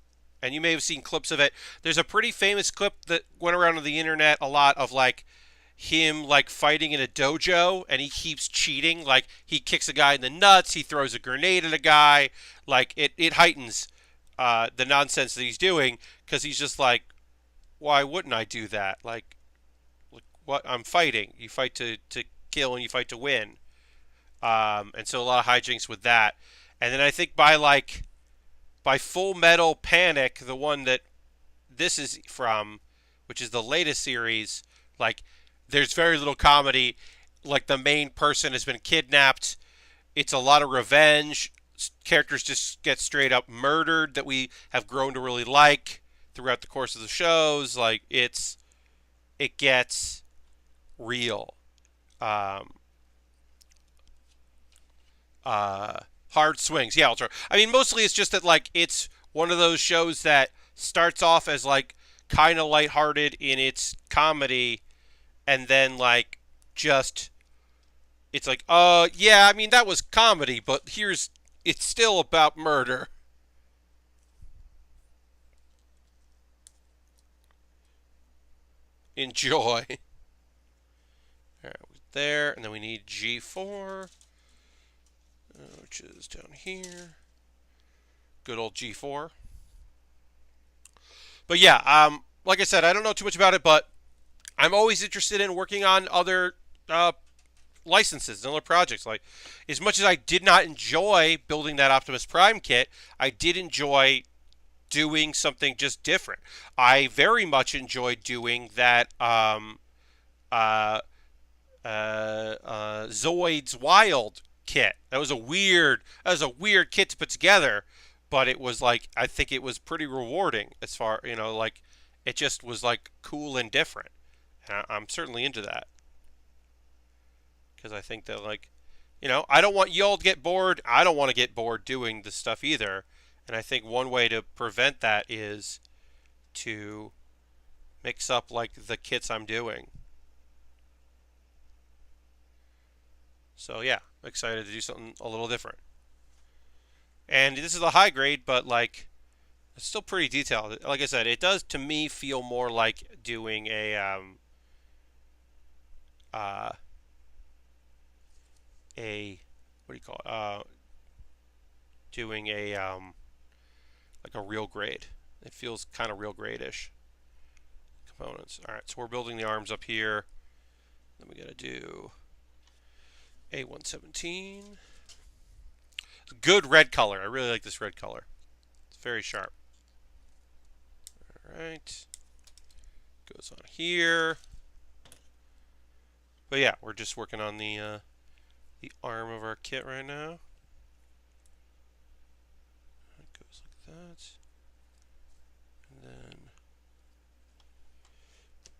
And you may have seen clips of it. There's a pretty famous clip that went around on the internet a lot of like him like fighting in a dojo, and he keeps cheating. Like he kicks a guy in the nuts, he throws a grenade at a guy. Like it heightens the nonsense that he's doing, because he's just like, why wouldn't I do that? Like what? I'm fighting. You fight to kill, and you fight to win. And so a lot of hijinks with that. And then I think by Full Metal Panic, the one that this is from, which is the latest series, like there's very little comedy. Like the main person has been kidnapped. It's a lot of revenge. Characters just get straight up murdered that we have grown to really like throughout the course of the shows. Like it gets real. Hard swings. Yeah, Ultra. I mean, mostly it's just that like it's one of those shows that starts off as like kind of lighthearted in its comedy, and then like just it's like, yeah, I mean that was comedy, but it's still about murder. Enjoy. All right, there, and then we need G4. Which is down here. Good old G4. But yeah, like I said, I don't know too much about it, but I'm always interested in working on other licenses and other projects. Like, as much as I did not enjoy building that Optimus Prime kit, I did enjoy doing something just different. I very much enjoyed doing that Zoids Wild kit. That was a weird kit to put together, but it was like, I think it was pretty rewarding as far, like it just was like cool and different. And I'm certainly into that. because I think that, like, I don't want y'all to get bored. I don't want to get bored doing this stuff either. And I think one way to prevent that is to mix up, like, the kits I'm doing. So yeah, I'm excited to do something a little different. And this is a high grade, but, like, it's still pretty detailed. Like I said, it does to me feel more like doing uh, a what do you call it? Doing like a real grade. It feels kind of real grade-ish. Components. All right, so we're building the arms up here. Then we gotta do A117. Good red color. I really like this red color. It's very sharp. All right. Goes on here. But yeah, we're just working on the arm of our kit right now. It goes like that. And then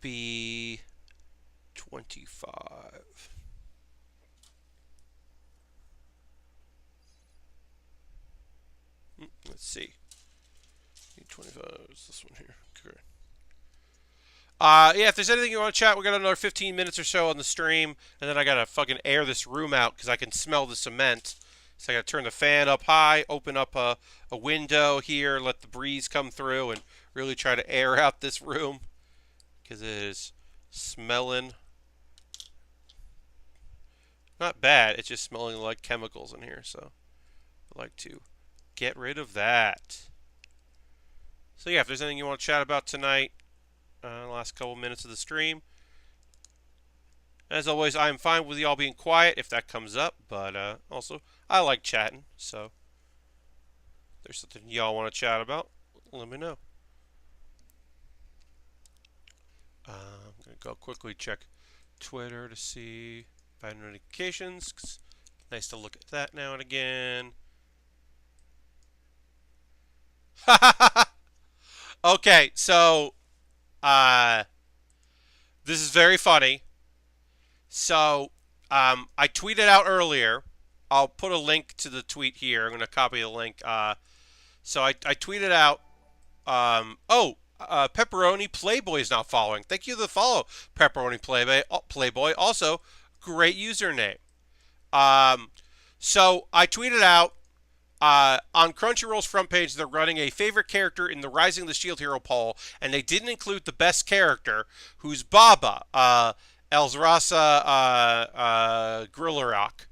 B25. Let's see. B25 is this one here. Okay. Yeah, if there's anything you want to chat, we got another 15 minutes or so on the stream, and then I gotta fucking air this room out because I can smell the cement. So I gotta turn the fan up high, open up a window here, let the breeze come through, and really try to air out this room because it is smelling not bad. It's just smelling like chemicals in here, so I'd like to get rid of that. So yeah, if there's anything you want to chat about tonight, last couple minutes of the stream. As always, I'm fine with y'all being quiet if that comes up, but also, I like chatting, so if there's something y'all want to chat about, let me know. I'm going to go quickly check Twitter to see if I have notifications. It's nice to look at that now and again. Okay, so this is very funny. So I tweeted out earlier. I'll put a link to the tweet here. I'm going to copy the link. So I tweeted out. Pepperoni Playboy is now following. Thank you for the follow, Pepperoni Playboy. Also, great username. So I tweeted out. On Crunchyroll's front page, they're running a favorite character in the Rising of the Shield Hero poll, and they didn't include the best character, who's Baba, Elzrasa Grillarock,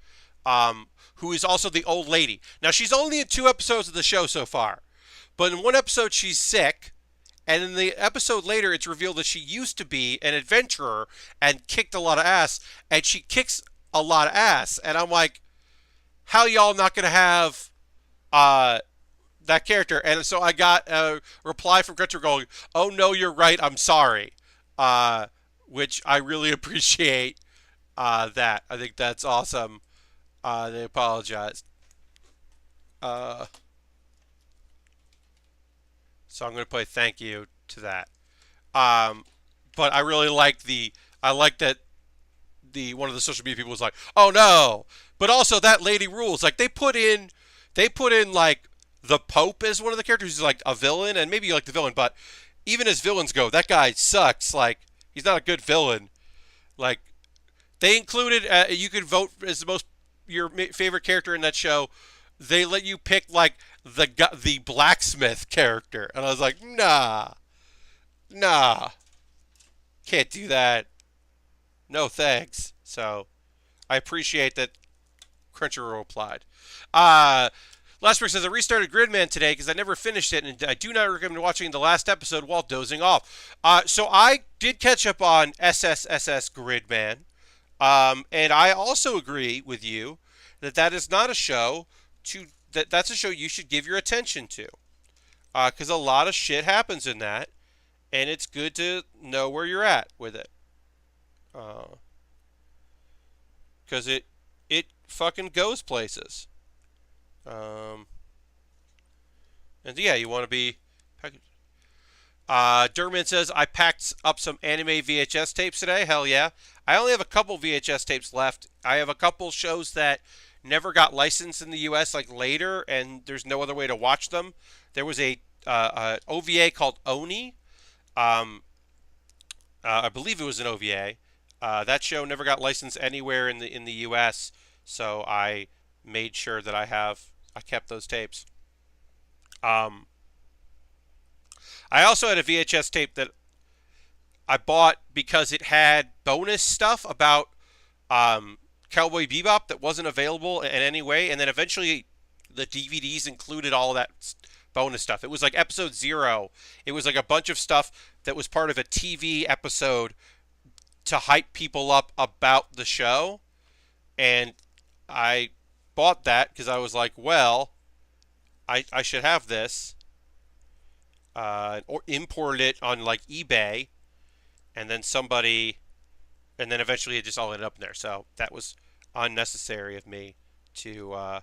who is also the old lady. Now, she's only in 2 episodes of the show so far, but in one episode she's sick, and in the episode later it's revealed that she used to be an adventurer and kicked a lot of ass, and she kicks a lot of ass, and I'm like, how y'all not going to have that character? And so I got a reply from Gretchen going, "Oh no, you're right. I'm sorry," which I really appreciate. That I think that's awesome. They apologized. So I'm going to play thank you to that. But I really like I like that one of the social media people was like, "Oh no," but also that lady rules. Like they put in like the Pope as one of the characters who's like a villain, and maybe you like the villain, but even as villains go, that guy sucks. Like he's not a good villain. Like they included, you could vote as your favorite character in that show. They let you pick like the blacksmith character, and I was like, nah, can't do that. No thanks. So I appreciate that Crunchyroll applied. Lastberg says, I restarted Gridman today because I never finished it, and I do not recommend watching the last episode while dozing off. So I did catch up on SSSS Gridman, and I also agree with you that is not a show that's a show you should give your attention to, because a lot of shit happens in that, and it's good to know where you're at with it, because it fucking goes places. And yeah, you want to be. Durman says, I packed up some anime VHS tapes today. Hell yeah. I only have a couple VHS tapes left. I have a couple shows that never got licensed in the U.S. like later, and there's no other way to watch them. There was a OVA called Oni. Um, I believe it was an OVA. That show never got licensed anywhere in the U.S., so I made sure that I kept those tapes. Um, I also had a VHS tape that I bought because it had bonus stuff about Cowboy Bebop that wasn't available in any way, and then eventually the DVDs included all of that bonus stuff. It was like episode 0. It was like a bunch of stuff that was part of a TV episode to hype people up about the show, and I bought that because I was like, well, I should have this, or import it on like eBay, and then and then eventually it just all ended up in there. So that was unnecessary of me to,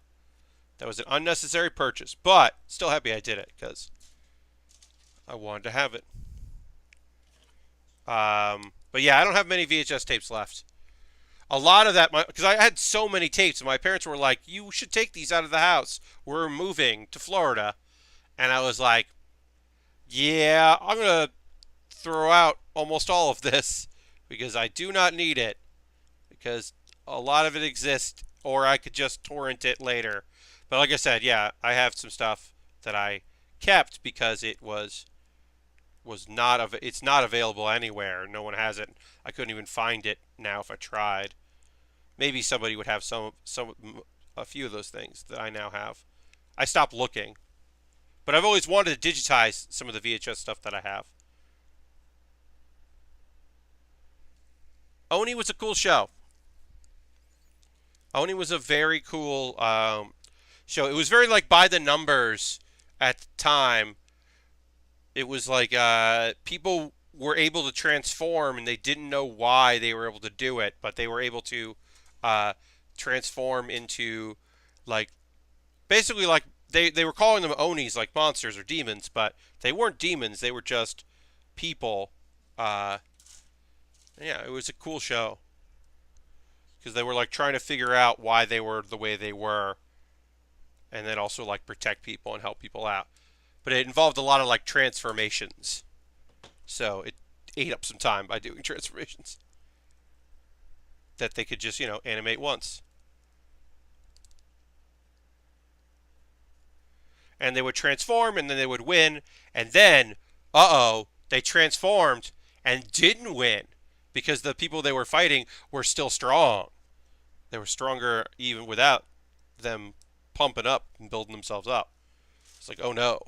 that was an unnecessary purchase, but still happy I did it because I wanted to have it. But yeah, I don't have many VHS tapes left. A lot of that, because I had so many tapes, and my parents were like, you should take these out of the house. We're moving to Florida. And I was like, yeah, I'm going to throw out almost all of this because I do not need it. Because a lot of it exists, or I could just torrent it later. But like I said, yeah, I have some stuff that I kept because it's not available anywhere. No one has it. I couldn't even find it now if I tried. Maybe somebody would have a few of those things that I now have. I stopped looking. But I've always wanted to digitize some of the VHS stuff that I have. Oni was a cool show. Oni was a very cool show. It was very like by the numbers at the time. It was like people were able to transform and they didn't know why they were able to do it, but they were able to transform into like basically like they were calling them Onis, like monsters or demons, but they weren't demons. They were just people. Yeah, it was a cool show because they were like trying to figure out why they were the way they were, and then also like protect people and help people out. But it involved a lot of like transformations, so it ate up some time by doing transformations that they could just animate once. And they would transform, and then they would win, and then, they transformed and didn't win because the people they were fighting were still strong. They were stronger even without them pumping up and building themselves up. It's like, oh no.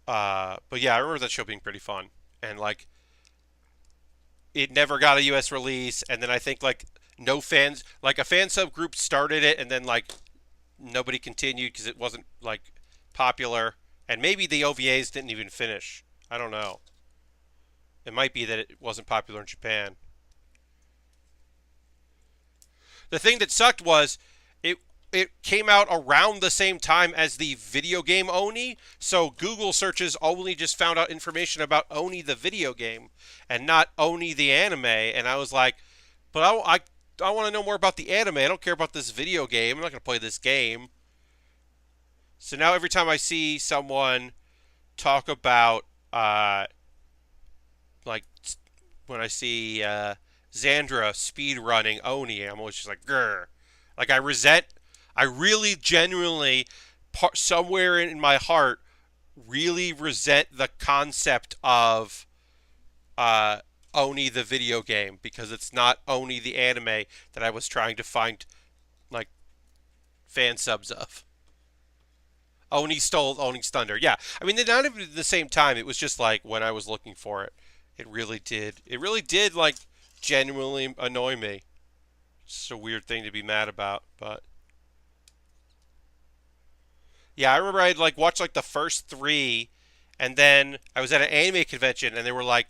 But yeah, I remember that show being pretty fun, and like, it never got a U.S. release, and then I think like no fans, like a fan subgroup started it, and then like nobody continued because it wasn't like popular, and maybe the OVAs didn't even finish. I don't know. It might be that it wasn't popular in Japan. The thing that sucked was it came out around the same time as the video game Oni, so Google searches only just found out information about Oni the video game and not Oni the anime, and I was like, but I want to know more about the anime. I don't care about this video game. I'm not going to play this game. So now every time I see someone talk about, like, when I see Xandra speed running Oni, I'm always just like, grr. Like, I really genuinely, somewhere in my heart, really resent the concept of Oni the video game because it's not Oni the anime that I was trying to find like fan subs of. Oni stole Oni's thunder. Yeah, I mean they're not even at the same time. It was just like when I was looking for it, it really did. It really did like genuinely annoy me. It's just a weird thing to be mad about, but yeah, I remember I'd like watched like the first 3, and then I was at an anime convention and they were like,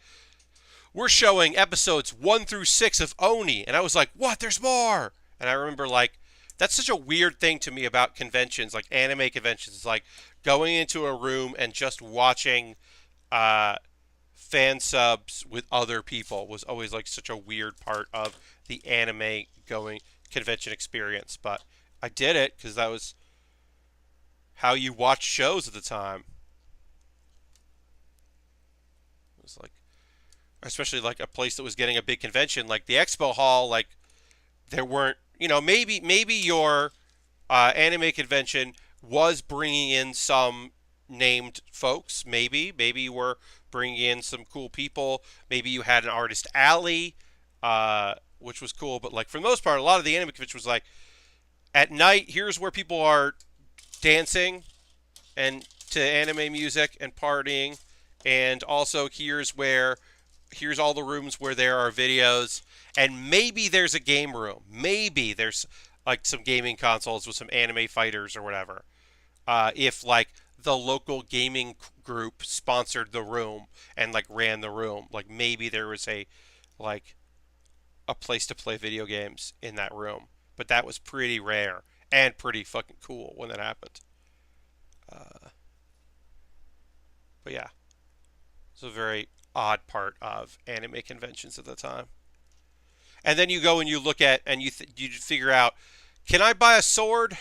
we're showing episodes 1 through 6 of Oni. And I was like, what? There's more. And I remember like That's such a weird thing to me about conventions, like anime conventions. It's like going into a room and just watching uh, fan subs with other people was always like such a weird part of the anime going convention experience. But I did it because that was how you watch shows at the time. It was like, especially like a place that was getting a big convention, like the expo hall. Like there weren't, maybe your anime convention was bringing in some named folks. Maybe you were bringing in some cool people. Maybe you had an artist alley, which was cool. But like for the most part, a lot of the anime convention was like at night. Here's where people are dancing and to anime music and partying, and also here's all the rooms where there are videos, and maybe there's a game room. Maybe there's like some gaming consoles with some anime fighters or whatever. If like the local gaming group sponsored the room and like ran the room, like maybe there was like a place to play video games in that room. But that was pretty rare and pretty fucking cool when that happened. Uh, but yeah, it's a very odd part of anime conventions at the time. And then you go and you look at and you figure out, can I buy a sword?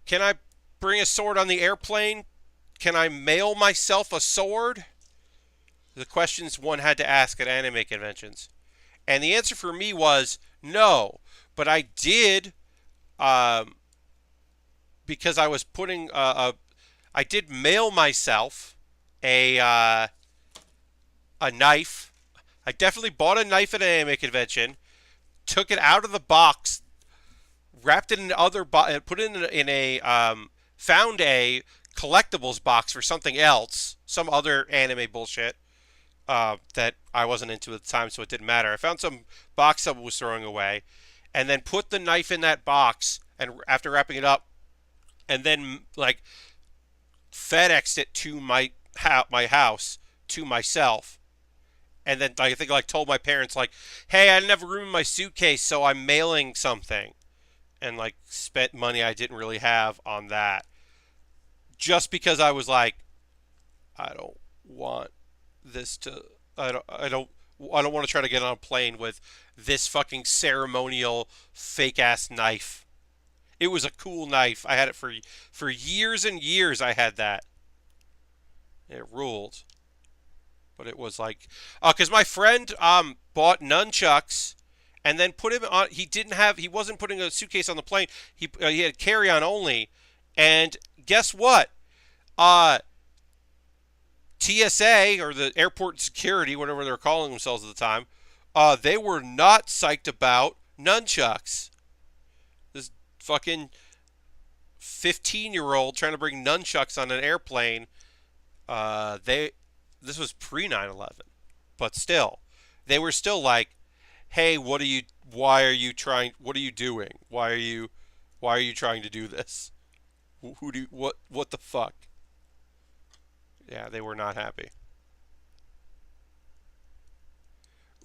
Can I bring a sword on the airplane? Can I mail myself a sword? The questions one had to ask at anime conventions. And the answer for me was no. But I did, because I was putting I did mail myself a knife. I definitely bought a knife at an anime convention, took it out of the box, wrapped it in other put it in a found a collectibles box for something else, some other anime bullshit that I wasn't into at the time, so it didn't matter. I found some box someone was throwing away, and then put the knife in that box, and after wrapping it up, and then like FedExed it to my house to myself. And then I think like told my parents like, "Hey, I didn't have room in my suitcase, so I'm mailing something," and like spent money I didn't really have on that, just because I was like, I don't want this to, I don't want to try to get on a plane with this fucking ceremonial fake ass knife. It was a cool knife. I had it for years and years. I had that. It ruled. But it was like, because my friend bought nunchucks and then put him on. He wasn't putting a suitcase on the plane. He had carry on only. And guess what? TSA, or the airport security, whatever they were calling themselves at the time, they were not psyched about nunchucks. This fucking 15-year-old trying to bring nunchucks on an airplane. This was pre 9/11, but still, they were still like, "Hey, what are you doing? Why are you trying to do this? What the fuck?" Yeah, they were not happy.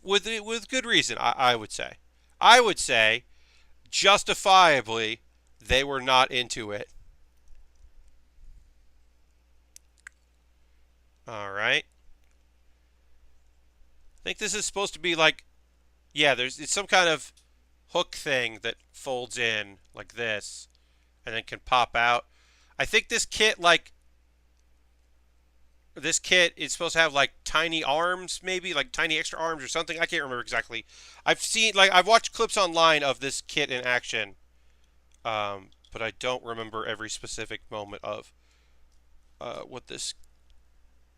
With good reason, I would say. I would say, justifiably, they were not into it. All right. I think this is supposed to be like, yeah, it's some kind of hook thing that folds in like this and then can pop out. I think this kit is supposed to have like tiny arms, maybe like tiny extra arms or something. I can't remember exactly. I've watched clips online of this kit in action, but I don't remember every specific moment of what this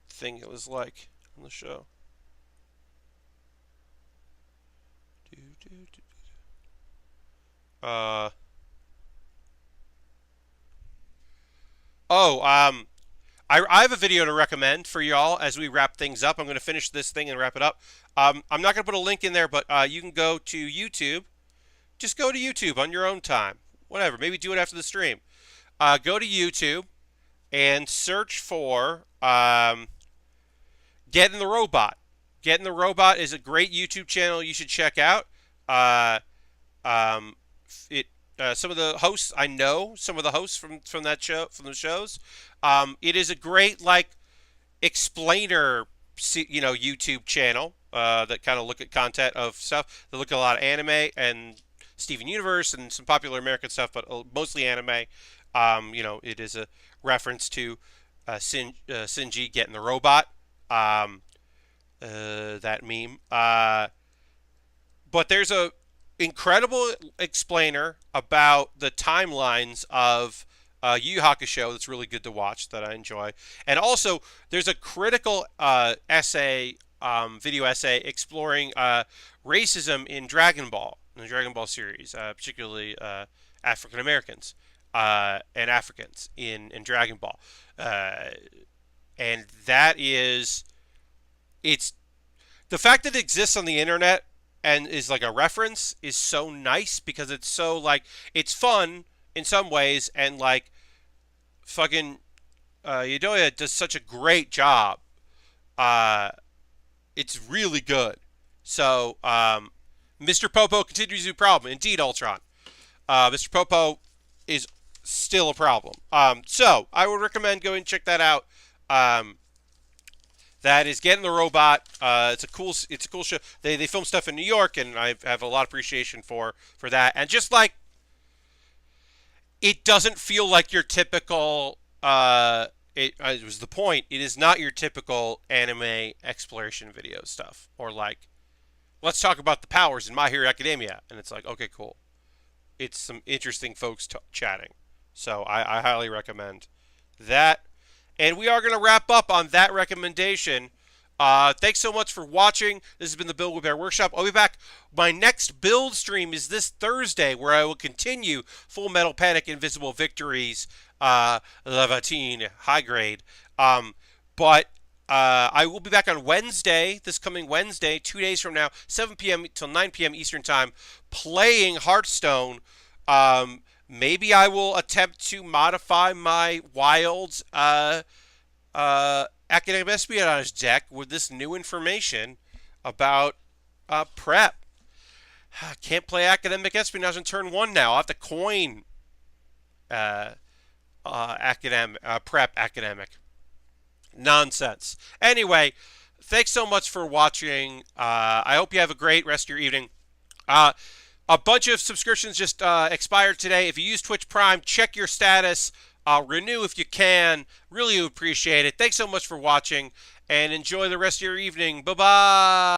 thing was like on the show. Uh, oh, I have a video to recommend for y'all as we wrap things up. I'm going to finish this thing and wrap it up. I'm not going to put a link in there, but you can go to YouTube. Just go to YouTube on your own time. Whatever. Maybe do it after the stream. Go to YouTube and search for Getting the Robot. Getting the Robot is a great YouTube channel you should check out. It some of the hosts. I know some of the hosts from that show, from the shows. It is a great like explainer, YouTube channel that kind of look at content of stuff. They look at a lot of anime and Steven Universe and some popular American stuff, but mostly anime. It is a reference to Shinji getting the robot. That meme. But there's a incredible explainer about the timelines of Yu Yu Hakusho that's really good to watch, that I enjoy. And also, there's a critical essay, video essay, exploring racism in in the Dragon Ball series, particularly African Americans and Africans in Dragon Ball. And that is, it's the fact that it exists on the internet and is like a reference is so nice, because it's so like, it's fun in some ways, and like fucking Yodoya does such a great job. It's really good. So Mr. Popo continues to be a problem. Indeed, Ultron. Mr. Popo is still a problem. So I would recommend going and check that out. That is Getting the Robot. It's a cool show. They film stuff in New York, and I have a lot of appreciation for that. And just like, it doesn't feel like your typical. It was the point. It is not your typical anime exploration video stuff, or like, let's talk about the powers in My Hero Academia, and it's like, okay, cool. It's some interesting folks chatting. So I highly recommend that. And we are going to wrap up on that recommendation. Thanks so much for watching. This has been the Build with Baer Workshop. I'll be back. My next build stream is this Thursday, where I will continue Full Metal Panic Invisible Victories Levatine High Grade. But I will be back on Wednesday, this coming Wednesday, 2 days from now, 7 p.m. till 9 p.m. Eastern Time, playing Hearthstone. Maybe I will attempt to modify my Wilds Academic Espionage deck with this new information about prep. Can't play Academic Espionage on turn 1 now. I'll have to coin prep academic. Nonsense. Anyway, thanks so much for watching. I hope you have a great rest of your evening. A bunch of subscriptions just expired today. If you use Twitch Prime, check your status. Renew if you can. Really appreciate it. Thanks so much for watching, and enjoy the rest of your evening. Bye-bye.